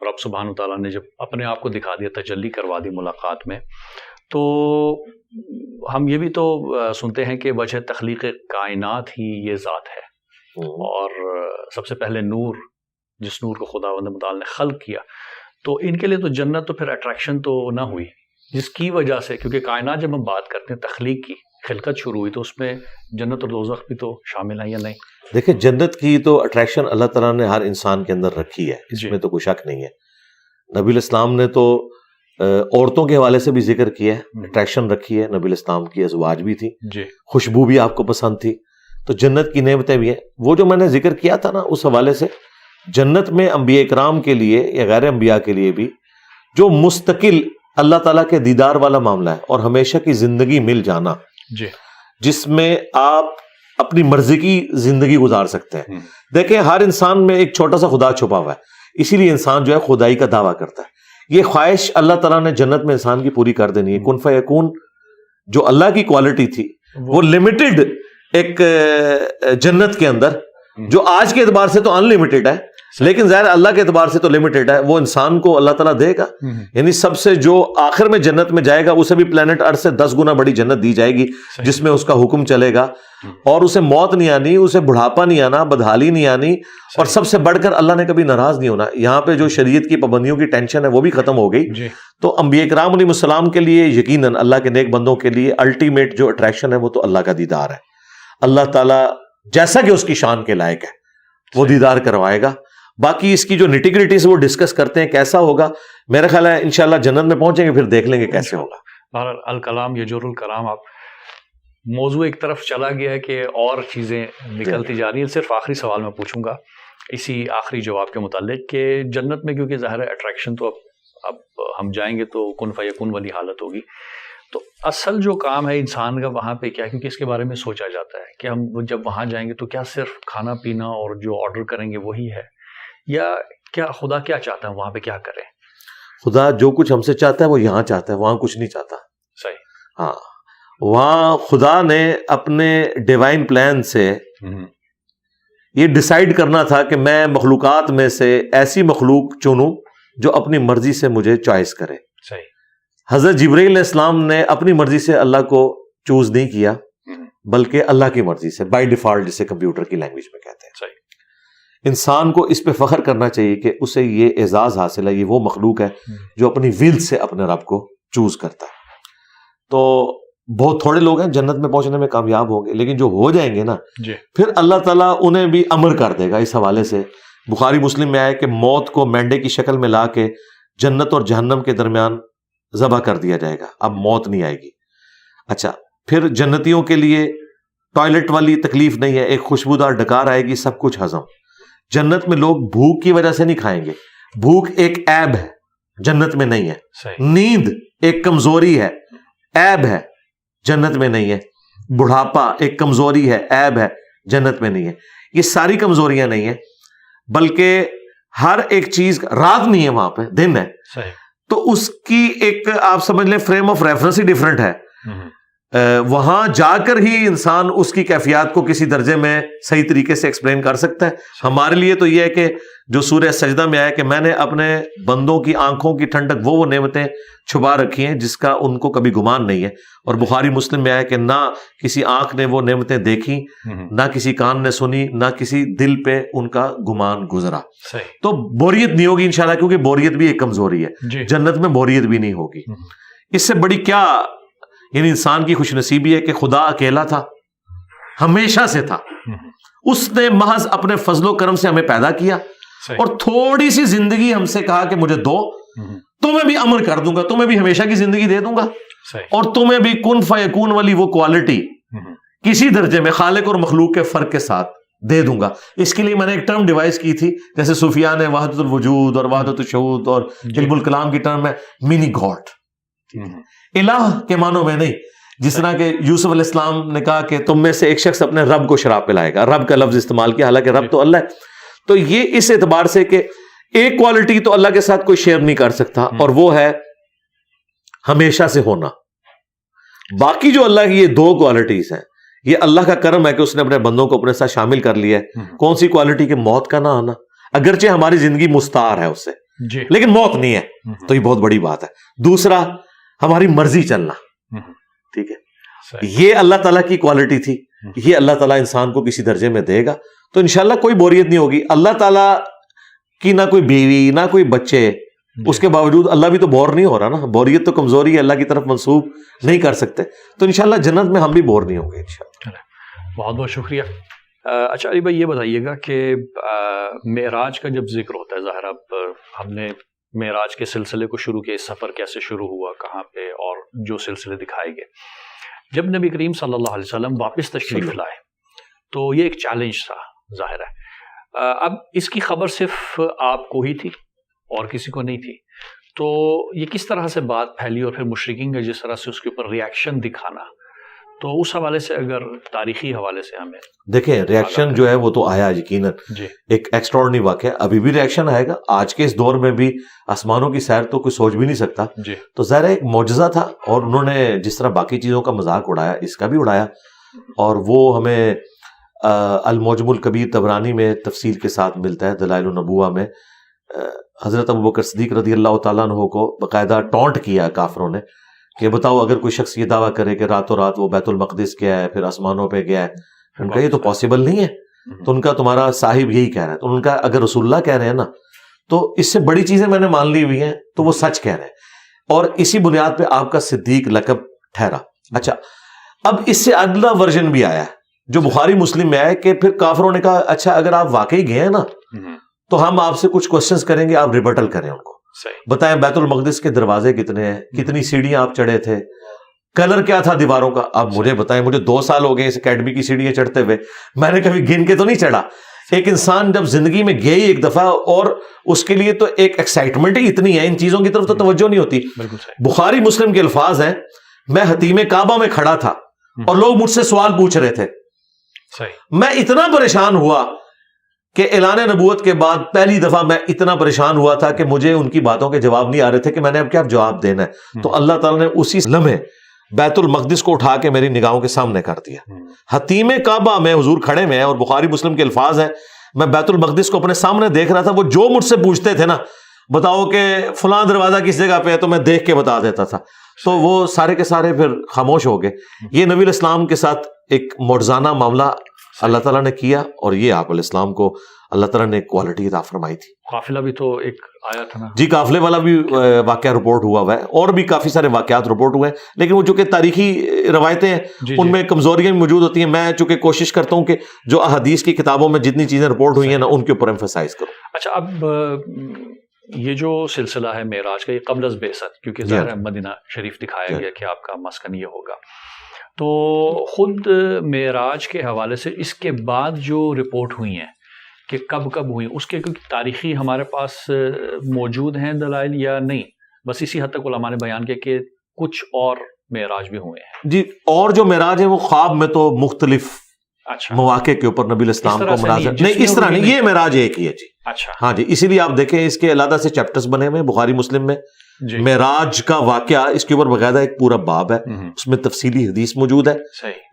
رب سبحانہ تعالیٰ نے جب اپنے آپ کو دکھا دیا، تجلی کروا دی ملاقات میں، تو ہم یہ بھی تو سنتے ہیں کہ وجہ تخلیق کائنات ہی یہ ذات ہے، اور سب سے پہلے نور، جس نور کو خداوند متعال نے خلق کیا، تو ان کے لیے تو جنت تو پھر اٹریکشن تو نہ ہوئی، جس کی وجہ سے، کیونکہ کائنات جب ہم بات کرتے ہیں تخلیق کی، خلقت شروع ہوئی، تو اس میں جنت اور دوزخ بھی تو شامل ہیں یا نہیں؟ دیکھیں جنت کی تو اٹریکشن اللہ تعالیٰ نے ہر انسان کے اندر رکھی ہے، اس میں تو کوئی شک نہیں ہے۔ نبی الاسلام نے تو عورتوں کے حوالے سے بھی ذکر کیا ہے، اٹریکشن رکھی ہے، نبی الاسلام کی ازواج بھی تھی، خوشبو بھی آپ کو پسند تھی، تو جنت کی نعمتیں بھی ہیں۔ وہ جو میں نے ذکر کیا تھا نا، اس حوالے سے جنت میں انبیاء کرام کے لیے یا غیر انبیاء کے لیے بھی جو مستقل اللہ تعالیٰ کے دیدار والا معاملہ ہے، اور ہمیشہ کی زندگی مل جانا، جس میں آپ اپنی مرضی کی زندگی گزار سکتے ہیں۔ دیکھیں ہر انسان میں ایک چھوٹا سا خدا چھپا ہوا ہے، اسی لیے انسان جو ہے خدائی کا دعویٰ کرتا ہے۔ یہ خواہش اللہ تعالیٰ نے جنت میں انسان کی پوری کر دینی ہے۔ کن فیکون جو اللہ کی کوالٹی تھی وہ لمیٹڈ ایک جنت کے اندر، جو آج کے اعتبار سے تو ان لمیٹڈ ہے، لیکن ظاہر اللہ کے اعتبار سے تو لمیٹڈ ہے، وہ انسان کو اللہ تعالیٰ دے گا۔ یعنی سب سے جو آخر میں جنت میں جائے گا اسے بھی پلانٹ ارتھ سے 10 گنا بڑی جنت دی جائے گی، جس میں اس کا حکم چلے گا، اور اسے موت نہیں آنی، اسے بڑھاپا نہیں آنا، بدحالی نہیں آنی، اور سب سے بڑھ کر اللہ نے کبھی ناراض نہیں ہونا۔ یہاں پہ جو شریعت کی پابندیوں کی ٹینشن ہے وہ بھی ختم ہو گئی۔ تو انبیاء کرام علیہ السلام کے لیے یقیناً اللہ کے نیک بندوں کے لیے الٹیمیٹ جو اٹریکشن ہے وہ تو اللہ کا دیدار ہے۔ اللہ تعالیٰ جیسا کہ اس کی شان کے لائق ہے وہ دیدار کروائے گا۔ باقی اس کی جو نیٹی گریٹیز وہ ڈسکس کرتے ہیں کیسا ہوگا، میرا خیال ہے انشاءاللہ جنت میں پہنچیں گے پھر دیکھ لیں گے کیسے ہوگا۔ الکلام یجر الکلام، آپ موضوع ایک طرف چلا گیا ہے کہ اور چیزیں نکلتی جا رہی ہیں۔ صرف آخری سوال میں پوچھوں گا اسی آخری جواب کے متعلق کہ جنت میں کیونکہ ظاہر ہے اٹریکشن تو اب ہم جائیں گے تو کن فیکون والی حالت ہوگی، تو اصل جو کام ہے انسان کا وہاں پہ کیا ہے؟ کیونکہ اس کے بارے میں سوچا جاتا ہے کہ ہم جب وہاں جائیں گے تو کیا صرف کھانا پینا اور جو آرڈر کریں گے وہی ہے، یا کیا خدا کیا چاہتا ہے وہاں پہ کیا کریں؟ خدا جو کچھ ہم سے چاہتا ہے وہ یہاں چاہتا ہے، وہاں کچھ نہیں چاہتا۔ صحیح، ہاں، وہاں خدا نے اپنے ڈیوائن پلان سے یہ ڈیسائیڈ کرنا تھا کہ میں مخلوقات میں سے ایسی مخلوق چنوں جو اپنی مرضی سے مجھے چوائس کرے۔ صحیح، حضرت جبرائیل علیہ السلام نے اپنی مرضی سے اللہ کو چوز نہیں کیا، بلکہ اللہ کی مرضی سے، بائی ڈیفالٹ، جسے کمپیوٹر کی لینگویج میں کہتے ہیں۔ صحیح، انسان کو اس پہ فخر کرنا چاہیے کہ اسے یہ اعزاز حاصل ہے، یہ وہ مخلوق ہے جو اپنی ول سے اپنے رب کو چوز کرتا ہے۔ تو بہت تھوڑے لوگ ہیں جنت میں پہنچنے میں کامیاب ہوں گے، لیکن جو ہو جائیں گے نا پھر اللہ تعالیٰ انہیں بھی امر کر دے گا۔ اس حوالے سے بخاری مسلم میں آیا کہ موت کو مینڈے کی شکل میں لا کے جنت اور جہنم کے درمیان ذبح کر دیا جائے گا، اب موت نہیں آئے گی۔ اچھا، پھر جنتیوں کے لیے ٹوائلٹ والی تکلیف نہیں ہے، ایک خوشبودار ڈکار آئے گی، سب کچھ ہضم۔ جنت میں لوگ بھوک کی وجہ سے نہیں کھائیں گے، بھوک ایک عیب ہے، جنت میں نہیں ہے۔ نیند ایک کمزوری ہے، عیب ہے، جنت میں نہیں ہے۔ بڑھاپا ایک کمزوری ہے، عیب ہے، جنت میں نہیں ہے۔ یہ ساری کمزوریاں نہیں ہیں، بلکہ ہر ایک چیز، رات نہیں ہے وہاں پہ، دن ہے، تو اس کی ایک آپ سمجھ لیں frame of reference he different ہے۔ وہاں جا کر ہی انسان اس کی کیفیات کو کسی درجے میں صحیح طریقے سے ایکسپلین کر سکتا ہے۔ ہمارے لیے تو یہ ہے کہ جو سورہ سجدہ میں آیا کہ میں نے اپنے بندوں کی آنکھوں کی ٹھنڈک وہ نعمتیں چھپا رکھی ہیں جس کا ان کو کبھی گمان نہیں ہے، اور بخاری مسلم میں آیا کہ نہ کسی آنکھ نے وہ نعمتیں دیکھی، نہ کسی کان نے سنی، نہ کسی دل پہ ان کا گمان گزرا۔ تو بوریت نہیں ہوگی انشاءاللہ، کیونکہ بوریت بھی ایک کمزوری ہے، جنت میں بوریت بھی نہیں ہوگی۔ اس سے بڑی کیا یعنی انسان کی خوش نصیبی ہے کہ خدا اکیلا تھا، ہمیشہ سے تھا، اس نے محض اپنے فضل و کرم سے ہمیں پیدا کیا اور تھوڑی سی زندگی ہم سے کہا کہ مجھے دو، تمہیں بھی امر کر دوں گا، تمہیں بھی ہمیشہ کی زندگی دے دوں گا، اور تمہیں بھی کن فیکون والی وہ کوالٹی کسی درجے میں خالق اور مخلوق کے فرق کے ساتھ دے دوں گا۔ اس کے لیے میں نے ایک ٹرم ڈیوائز کی تھی، جیسے صوفیاء نے وحدت الوجود اور وحدت الشہود اور علم الکلام کی ٹرم ہے منی گاڈ، الہ کے معنوں میں نہیں، جس طرح کہ یوسف علیہ السلام نے کہا کہ تم میں سے ایک شخص اپنے رب کو شراب پلائے گا، رب کا لفظ استعمال کیا، حالانکہ رب تو اللہ ہے۔ تو یہ اس اعتبار سے کہ ایک کوالٹی تو اللہ کے ساتھ کوئی شیئر نہیں کر سکتا، اور وہ ہے ہمیشہ سے ہونا۔ باقی جو اللہ کی یہ دو کوالٹیز ہیں، یہ اللہ کا کرم ہے کہ اس نے اپنے بندوں کو اپنے ساتھ شامل کر لیا ہے۔ کون سی کوالٹی؟ کہ موت کا نہ آنا، اگرچہ ہماری زندگی مستعار ہے اس سے، جی لیکن موت نہیں ہے, تو یہ بہت بڑی بات ہے. دوسرا ہماری مرضی چلنا, ٹھیک ہے, یہ اللہ تعالیٰ کی کوالٹی تھی, یہ اللہ تعالیٰ انسان کو کسی درجے میں دے گا تو انشاءاللہ کوئی بوریت نہیں ہوگی. اللہ تعالیٰ کی نہ کوئی بیوی نہ کوئی بچے, اس کے باوجود اللہ بھی تو بور نہیں ہو رہا نا. بوریت تو کمزوری ہے, اللہ کی طرف منسوب نہیں کر سکتے, تو انشاءاللہ جنت میں ہم بھی بور نہیں ہوں گے انشاءاللہ. بہت بہت شکریہ. اچھا علی بھائی یہ بتائیے گا کہ معراج کا جب ذکر ہوتا ہے, ظاہر اب ہم نے معراج کے سلسلے کو شروع کیا, سفر کیسے شروع ہوا, کہاں پہ, اور جو سلسلے دکھائے گئے. جب نبی کریم صلی اللہ علیہ وسلم واپس تشریف لائے تو یہ ایک چیلنج تھا ظاہر ہے. اب اس کی خبر صرف آپ کو ہی تھی اور کسی کو نہیں تھی, تو یہ کس طرح سے بات پھیلی, اور پھر مشرکین کا جس طرح سے اس کے اوپر ریاکشن دکھانا, تو اس حوالے سے اگر تاریخی حوالے سے ہمیں دیکھیں, ریاکشن جو ہے وہ تو آیا یقیناً, ایک ایکسٹراڈنری واقعہ, ابھی بھی ریاکشن آئے گا. آج کے اس دور میں بھی آسمانوں کی سیر تو کوئی سوچ بھی نہیں سکتا, تو ظاہر ایک معجزہ تھا, اور انہوں نے جس طرح باقی چیزوں کا مذاق اڑایا اس کا بھی اڑایا, اور وہ ہمیں المعجم الکبیر طبرانی میں تفصیل کے ساتھ ملتا ہے. دلائل النبوہ میں حضرت ابوبکر صدیق رضی اللہ تعالیٰ عنہ کو باقاعدہ ٹونٹ کیا کافروں نے کہ بتاؤ اگر کوئی شخص یہ دعویٰ کرے کہ راتوں رات وہ بیت المقدس گیا ہے, پھر آسمانوں پہ گیا ہے, ان کا یہ تو پاسبل نہیں ہے. تو ان کا تمہارا صاحب یہی کہہ رہا ہے, تو ان کا اگر رسول اللہ کہہ رہے ہیں نا, تو اس سے بڑی چیزیں میں نے مان لی ہوئی ہیں, تو وہ سچ کہہ رہے ہیں, اور اسی بنیاد پہ آپ کا صدیق لقب ٹھہرا. اچھا, اب اس سے اگلا ورژن بھی آیا ہے جو بخاری مسلم میں آیا کہ پھر کافروں نے کہا اچھا اگر آپ واقعی گئے ہیں نا تو ہم آپ سے کچھ کوسچنز کریں گے, آپ ریبٹل کریں ان کو, بتائیں بیت المقدس کے دروازے کتنے ہیں, کتنی سیڑھیاں آپ چڑھے تھے, کلر کیا تھا دیواروں کا, آپ مجھے بتائیں. مجھے 2 سال ہو گئے اس اکیڈمی کی سیڑھیاں چڑھتے ہوئے, میں نے کبھی گن کے تو نہیں چڑھا. ایک انسان جب زندگی میں گئے ایک دفعہ, اور اس کے لیے تو ایک ایکسائٹمنٹ ہی اتنی ہے, ان چیزوں کی طرف تو توجہ نہیں ہوتی. بخاری مسلم کے الفاظ ہیں, میں حتیم کعبہ میں کھڑا تھا اور لوگ مجھ سے سوال پوچھ رہے تھے, میں اتنا پریشان ہوا کہ اعلان نبوت کے بعد پہلی دفعہ میں اتنا پریشان ہوا تھا کہ مجھے ان کی باتوں کے جواب نہیں آ رہے تھے کہ میں نے اب کیا جواب دینا ہے. تو اللہ تعالیٰ نے اسی لمحے بیت المقدس کو اٹھا کے میری نگاہوں کے سامنے کر دیا. حتیم کعبہ میں حضور کھڑے میں ہیں, اور بخاری مسلم کے الفاظ ہیں, میں بیت المقدس کو اپنے سامنے دیکھ رہا تھا. وہ جو مجھ سے پوچھتے تھے نا, بتاؤ کہ فلاں دروازہ کس جگہ پہ ہے, تو میں دیکھ کے بتا دیتا تھا. تو وہ سارے کے سارے پھر خاموش ہو گئے. یہ نبی الاسلام کے ساتھ ایک معجزانہ معاملہ اللہ تعالیٰ نے کیا, اور یہ آپ علیہ السلام کو اللہ تعالیٰ نے کوالٹی عطا فرمائی تھی. قافلہ بھی تو ایک آیا تھا نا. جی, قافلے والا بھی واقعہ رپورٹ ہوا ہے, اور بھی کافی سارے واقعات رپورٹ ہوئے ہیں, لیکن وہ چونکہ تاریخی روایتیں ہیں ان میں کمزوریاں بھی موجود ہوتی ہیں. میں چونکہ کوشش کرتا ہوں کہ جو احادیث کی کتابوں میں جتنی چیزیں رپورٹ ہوئی ہیں نا ان کے اوپر ایمفسائز کروں. اچھا, اب یہ جو سلسلہ ہے معراج کا, یہ قبل از بعثت, کیونکہ ظاہر مدینہ شریف دکھایا گیا کہ آپ کا مسکن یہ ہوگا, تو خود معراج کے حوالے سے اس کے بعد جو رپورٹ ہوئی ہیں کہ کب کب ہوئی, اس کے کیونکہ تاریخی ہمارے پاس موجود ہیں دلائل یا نہیں, بس اسی حد تک علماء نے بیان کیا کہ کچھ اور معراج بھی ہوئے ہیں. جی, اور جو معراج ہے وہ خواب میں تو مختلف مواقع کے اوپر نبی الاسلام کو مناظر نہیں, اس طرح نہیں, یہ معراج ایک ہی ہے. جی اچھا, ہاں جی, اسی لیے آپ دیکھیں اس کے علیحدہ سے چیپٹرز بنے ہوئے ہیں بخاری مسلم میں. معراج کا واقعہ اس کے اوپر باقاعدہ ایک پورا باب ہے, اس میں تفصیلی حدیث موجود ہے.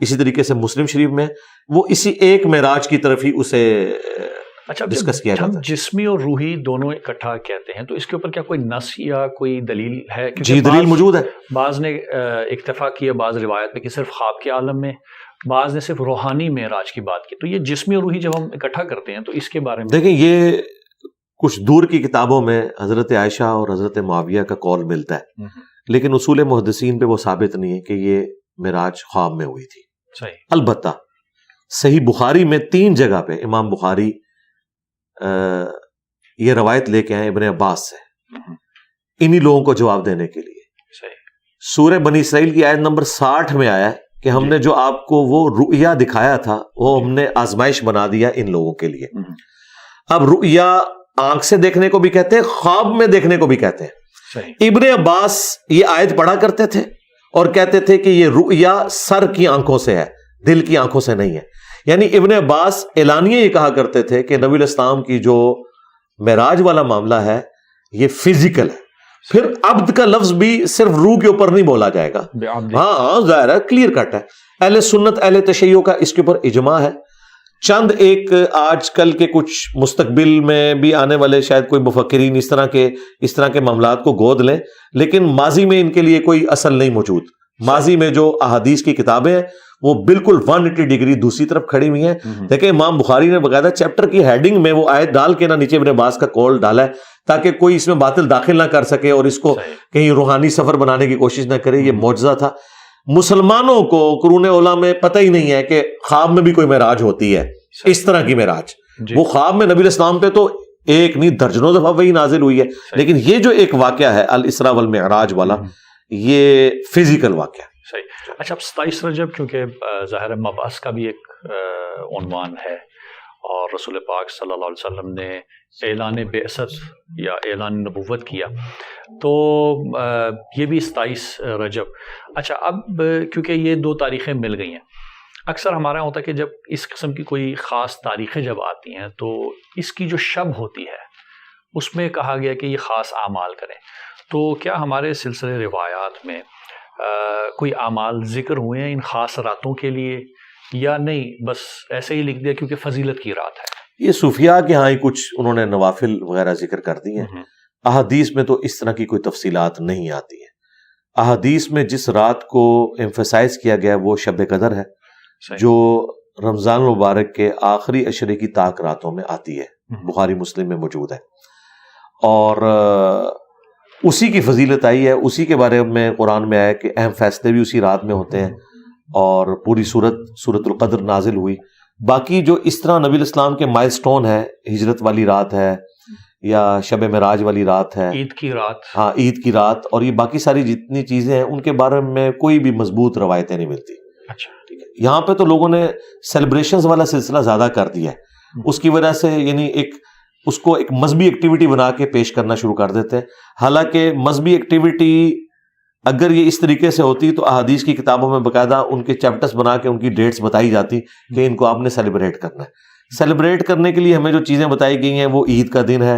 اسی طریقے سے مسلم شریف میں وہ اسی ایک معراج کی طرف ہی اسے ڈسکس کیا جاتا ہے. جسمی اور روحی دونوں اکٹھا کہتے ہیں, تو اس کے اوپر کیا کوئی نص یا کوئی دلیل ہے؟ جی, دلیل موجود ہے. بعض نے اکتفا کیا بعض روایت میں کہ صرف خواب کے عالم میں, بعض نے صرف روحانی معراج کی بات کی. تو یہ جسمی اور روحی جب ہم اکٹھا کرتے ہیں تو اس کے بارے میں دیکھیں, یہ کچھ دور کی کتابوں میں حضرت عائشہ اور حضرت معاویہ کا قول ملتا ہے, لیکن اصول محدثین پہ وہ ثابت نہیں ہے کہ یہ معراج خواب میں ہوئی تھی. صحیح. البتہ صحیح بخاری میں 3 جگہ پہ امام بخاری یہ روایت لے کے آئے ابن عباس سے انہی لوگوں کو جواب دینے کے لیے. سورہ بنی اسرائیل کی آیت نمبر 60 میں آیا ہے کہ ہم نے جو آپ کو وہ رؤیا دکھایا تھا وہ ہم نے آزمائش بنا دیا ان لوگوں کے لیے. اب رؤیا آنکھ سے دیکھنے کو بھی کہتے ہیں, خواب میں دیکھنے کو بھی کہتے ہیں. ابن عباس یہ آیت پڑھا کرتے تھے اور کہتے تھے کہ یہ رؤیا سر کی آنکھوں سے ہے, دل کی آنکھوں سے نہیں ہے. یعنی ابن عباس اعلانیہ یہ کہا کرتے تھے کہ نبی الاسلام کی جو معراج والا معاملہ ہے یہ فزیکل ہے. پھر عبد کا لفظ بھی صرف روح کے اوپر نہیں بولا جائے گا. ہاں ظاہر ہے, کلیئر کٹ ہے. اہل سنت اہل تشیع کا اس کے اوپر اجماع ہے چند ایک آج کل کے کچھ مستقبل میں بھی آنے والے شاید کوئی مفکرین اس طرح کے معاملات کو گود لیں، لیکن ماضی میں ان کے لیے کوئی اصل نہیں موجود. ماضی میں جو احادیث کی کتابیں ہیں وہ بالکل 180 ڈگری دوسری طرف کھڑی ہوئی ہیں. دیکھیں امام بخاری نے باقاعدہ چیپٹر کی ہیڈنگ میں وہ آیت ڈال کے نیچے ابن عباس کا قول ڈالا ہے تاکہ کوئی اس میں باطل داخل نہ کر سکے اور اس کو کہیں روحانی سفر بنانے کی کوشش نہ کرے. یہ معجزہ تھا. مسلمانوں کو قرون اولیٰ میں پتہ ہی نہیں ہے کہ خواب میں بھی کوئی معراج ہوتی ہے، اس طرح کی معراج. وہ خواب میں نبی الاسلام پہ تو ایک نہیں درجنوں دفعہ وہی نازل ہوئی ہے، لیکن یہ جو ایک واقعہ ہے الاسراء والمعراج والا، یہ فزیکل واقعہ. صحیح. اچھا، اب 27 رجب چونکہ ظاہر مبعث کا بھی ایک عنوان ہے اور رسول پاک صلی اللہ علیہ وسلم نے اعلان بعثت یا اعلان نبوت کیا، تو یہ بھی 27 رجب. اچھا، اب کیونکہ یہ دو تاریخیں مل گئی ہیں، اکثر ہمارا ہوتا ہے کہ جب اس قسم کی کوئی خاص تاریخیں جب آتی ہیں تو اس کی جو شب ہوتی ہے اس میں کہا گیا کہ یہ خاص اعمال کریں. تو کیا ہمارے سلسلے روایات میں کوئی اعمال ذکر ہوئے ہیں ان خاص راتوں کے لیے، یا نہیں بس ایسے ہی لکھ دیا کیونکہ فضیلت کی رات ہے؟ یہ صوفیاء کے ہاں ہی کچھ انہوں نے نوافل وغیرہ ذکر کر دی ہیں. احادیث میں تو اس طرح کی کوئی تفصیلات نہیں آتی ہیں. احادیث میں جس رات کو ایمفیسائز کیا گیا وہ شب قدر ہے، جو رمضان المبارک کے آخری عشرے کی طاق راتوں میں آتی ہے. بخاری مسلم میں موجود ہے اور اسی کی فضیلت آئی ہے. اسی کے بارے میں قرآن میں آیا کہ اہم فیصلے بھی اسی رات میں ہوتے ہیں اور پوری سورۃ القدر نازل ہوئی. باقی جو اس طرح نبی الاسلام کے مائل سٹون ہے، ہجرت والی رات ہے یا شب معراج والی رات ہے، عید کی رات، ہاں عید کی رات، اور یہ باقی ساری جتنی چیزیں ہیں ان کے بارے میں کوئی بھی مضبوط روایتیں نہیں ملتی. اچھا ٹھیک ہے. یہاں پہ تو لوگوں نے سیلیبریشنز والا سلسلہ زیادہ کر دیا ہے، اس کی وجہ سے یعنی اس کو ایک مذہبی ایکٹیویٹی بنا کے پیش کرنا شروع کر دیتے ہیں. حالانکہ مذہبی ایکٹیویٹی اگر یہ اس طریقے سے ہوتی تو احادیث کی کتابوں میں باقاعدہ ان کے چیپٹرز بنا کے ان کی ڈیٹس بتائی جاتی کہ ان کو آپ نے سیلیبریٹ کرنا ہے. سیلیبریٹ کرنے کے لیے ہمیں جو چیزیں بتائی گئی ہیں وہ عید کا دن ہے،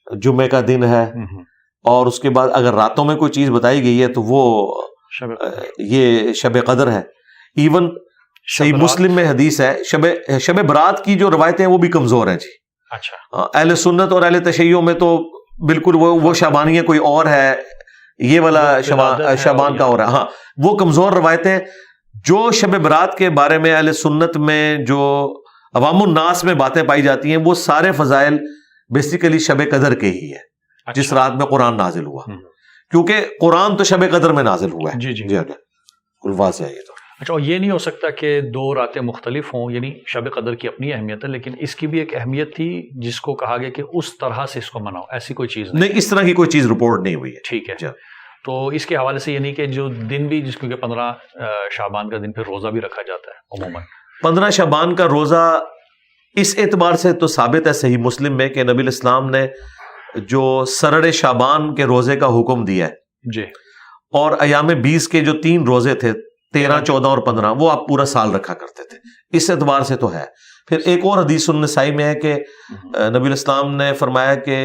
جمعے کا دن ہے، اور اس کے بعد اگر راتوں میں کوئی چیز بتائی گئی ہے تو وہ یہ شب قدر ہے. ایون صحیح مسلم میں حدیث ہے شب برات کی جو روایتیں ہیں وہ بھی کمزور ہیں جی. اچھا، اہل سنت اور اہل تشیع میں تو بالکل وہ شعبانی ہے کوئی اور ہے، یہ والا شعبان کا اور ہے. ہاں وہ کمزور روایتیں. جو شب برات کے بارے میں اہل سنت میں جو عوام الناس میں باتیں پائی جاتی ہیں وہ سارے فضائل بیسیکلی شب قدر کے ہی ہے، جس رات میں قرآن نازل ہوا، کیونکہ قرآن تو شب قدر میں نازل ہوا ہے. جی بالکل واضح ہے یہ تو. اچھا، اور یہ نہیں ہو سکتا کہ دو راتیں مختلف ہوں، یعنی شب قدر کی اپنی اہمیت ہے لیکن اس کی بھی ایک اہمیت تھی جس کو کہا گیا کہ اس طرح سے اس کو مناؤ، ایسی کوئی چیز نہیں، اس طرح کی کوئی چیز رپورٹ نہیں ہوئی ہے. ٹھیک ہے. تو اس کے حوالے سے یہ نہیں کہ جو دن بھی جس کیونکہ 15 شعبان کا دن پھر روزہ بھی رکھا جاتا ہے عموماً. 15 شعبان کا روزہ اس اعتبار سے تو ثابت ہے صحیح مسلم میں کہ نبی الاسلام نے جو سرڑ شعبان کے روزے کا حکم دیا ہے جی، اور ایام 20 کے جو 3 روزے تھے 13، 14 اور 15 وہ آپ پورا سال رکھا کرتے تھے. اس اعتبار سے تو ہے. پھر ایک اور حدیث النسائی میں ہے کہ نبی الاسلام نے فرمایا کہ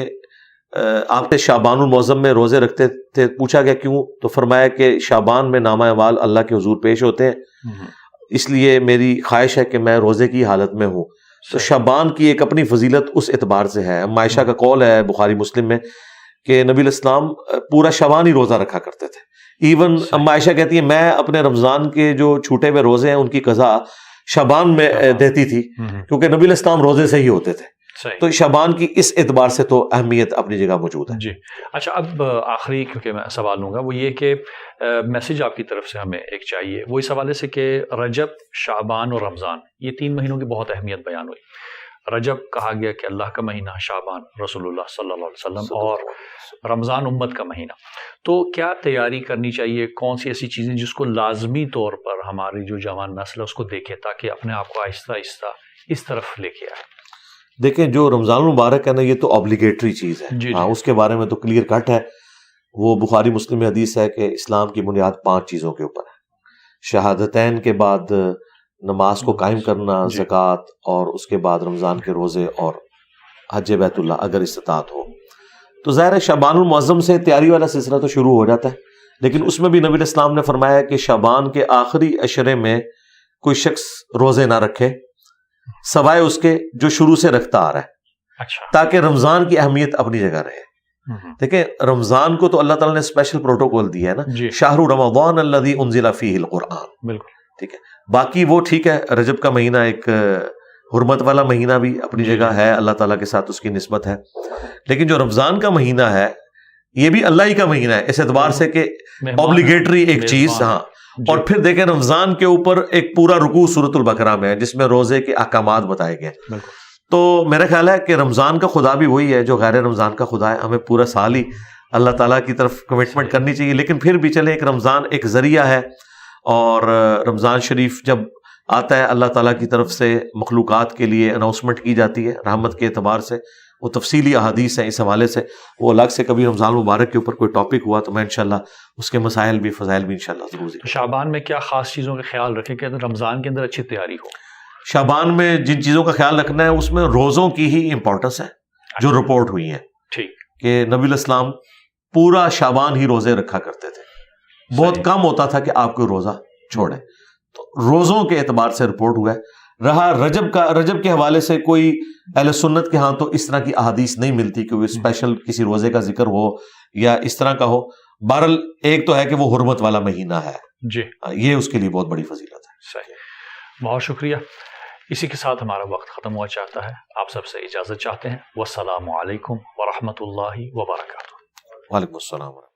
آپ شعبان المعظم میں روزے رکھتے تھے. پوچھا گیا کیوں؟ تو فرمایا کہ شعبان میں نامہ اعمال اللہ کے حضور پیش ہوتے ہیں، اس لیے میری خواہش ہے کہ میں روزے کی حالت میں ہوں. تو شعبان کی ایک اپنی فضیلت اس اعتبار سے ہے. عائشہ کا قول ہے بخاری مسلم میں کہ نبی الاسلام پورا شعبان ہی روزہ رکھا کرتے تھے. ایون عائشہ کہتی ہے میں اپنے رمضان کے جو چھوٹے ہوئے روزے ہیں ان کی قضا شعبان میں دیتی تھی کیونکہ نبی الاسلام روزے سے ہی ہوتے تھے. تو شعبان کی اس اعتبار سے تو اہمیت اپنی جگہ موجود ہے. جی. اچھا، اب آخری کیونکہ میں سوال لوں گا وہ یہ کہ میسج آپ کی طرف سے ہمیں ایک چاہیے، وہ اس حوالے سے کہ رجب، شعبان اور رمضان یہ 3 مہینوں کی بہت اہمیت بیان ہوئی. رجب کہا گیا کہ اللہ کا مہینہ، شعبان رسول اللہ صلی اللہ علیہ وسلم، اور رمضان امت کا مہینہ. تو کیا تیاری کرنی چاہیے؟ کون سی ایسی چیزیں جس کو لازمی طور پر ہماری جو جوان نسل ہے اس کو دیکھے تاکہ اپنے آپ کو آہستہ آہستہ اس طرف لے کے آئے؟ دیکھیں جو رمضان المبارک ہے نا یہ تو آبلیگیٹری چیز ہے. جی. ہاں اس کے بارے میں تو کلیئر کٹ ہے. وہ بخاری مسلم میں حدیث ہے کہ اسلام کی بنیاد 5 چیزوں کے اوپر ہے. شہادتین کے بعد نماز کو قائم کرنا، زکوٰۃ، اور اس کے بعد رمضان کے روزے اور حج بیت اللہ اگر استطاعت ہو. تو ظاہر ہے شعبان المعظم سے تیاری والا سلسلہ تو شروع ہو جاتا ہے، لیکن اس میں بھی نبی الاسلام نے فرمایا کہ شعبان کے آخری عشرے میں کوئی شخص روزے نہ رکھے سوائے اس کے جو شروع سے رکھتا آ رہا ہے، اچھا تاکہ رمضان کی اہمیت اپنی جگہ رہے۔ دیکھیں رمضان کو تو اللہ تعالیٰ نے اسپیشل پروٹوکول دیا ہے نا، جی شہر رمضان الذی انزل فیہ القرآن، بالکل ٹھیک ہے۔ باقی وہ ٹھیک ہے، رجب کا مہینہ ایک حرمت والا مہینہ بھی اپنی جگہ ہے، اللہ تعالیٰ کے ساتھ اس کی نسبت ہے، لیکن جو رمضان کا مہینہ ہے یہ بھی اللہ ہی کا مہینہ ہے اس اعتبار سے کہ اوبلیگیٹری ایک چیز، ہاں۔ اور پھر دیکھیں رمضان کے اوپر ایک پورا رکوع سورۃ البقرہ میں ہے جس میں روزے کے احکامات بتائے گئے۔ تو میرا خیال ہے کہ رمضان کا خدا بھی وہی ہے جو غیر رمضان کا خدا ہے، ہمیں پورا سال ہی اللہ تعالیٰ کی طرف کمٹمنٹ کرنی چاہیے، لیکن پھر بھی چلے ایک رمضان ایک ذریعہ ہے، اور رمضان شریف جب آتا ہے اللہ تعالیٰ کی طرف سے مخلوقات کے لیے اناؤنسمنٹ کی جاتی ہے رحمت کے اعتبار سے، وہ تفصیلی احادیث ہیں اس حوالے سے، وہ الگ سے کبھی رمضان مبارک کے اوپر کوئی ٹاپک ہوا تو میں انشاءاللہ اس کے مسائل بھی فضائل بھی انشاءاللہ ضرور ذکر۔ شعبان میں کیا خاص چیزوں کا خیال رکھیں کہ رمضان کے اندر اچھی تیاری ہو؟ شعبان میں جن چیزوں کا خیال رکھنا ہے اس میں روزوں کی ہی امپورٹنس ہے جو رپورٹ ہوئی ہیں، ٹھیک کہ نبی الاسلام پورا شعبان ہی روزے رکھا کرتے تھے، بہت کم ہوتا تھا کہ آپ کوئی روزہ چھوڑیں، تو روزوں کے اعتبار سے رپورٹ ہوا ہے۔ رہا رجب کے حوالے سے کوئی اہل سنت کے ہاں تو اس طرح کی احادیث نہیں ملتی کہ وہ اسپیشل کسی روزے کا ذکر ہو یا اس طرح کا ہو۔ بہرحال ایک تو ہے کہ وہ حرمت والا مہینہ ہے، جی یہ اس کے لیے بہت بڑی فضیلت ہے۔ صحیح، بہت شکریہ۔ اسی کے ساتھ ہمارا وقت ختم ہوا چاہتا ہے، آپ سب سے اجازت چاہتے ہیں۔ والسلام علیکم ورحمۃ اللہ وبرکاتہ۔ وعلیکم السلام۔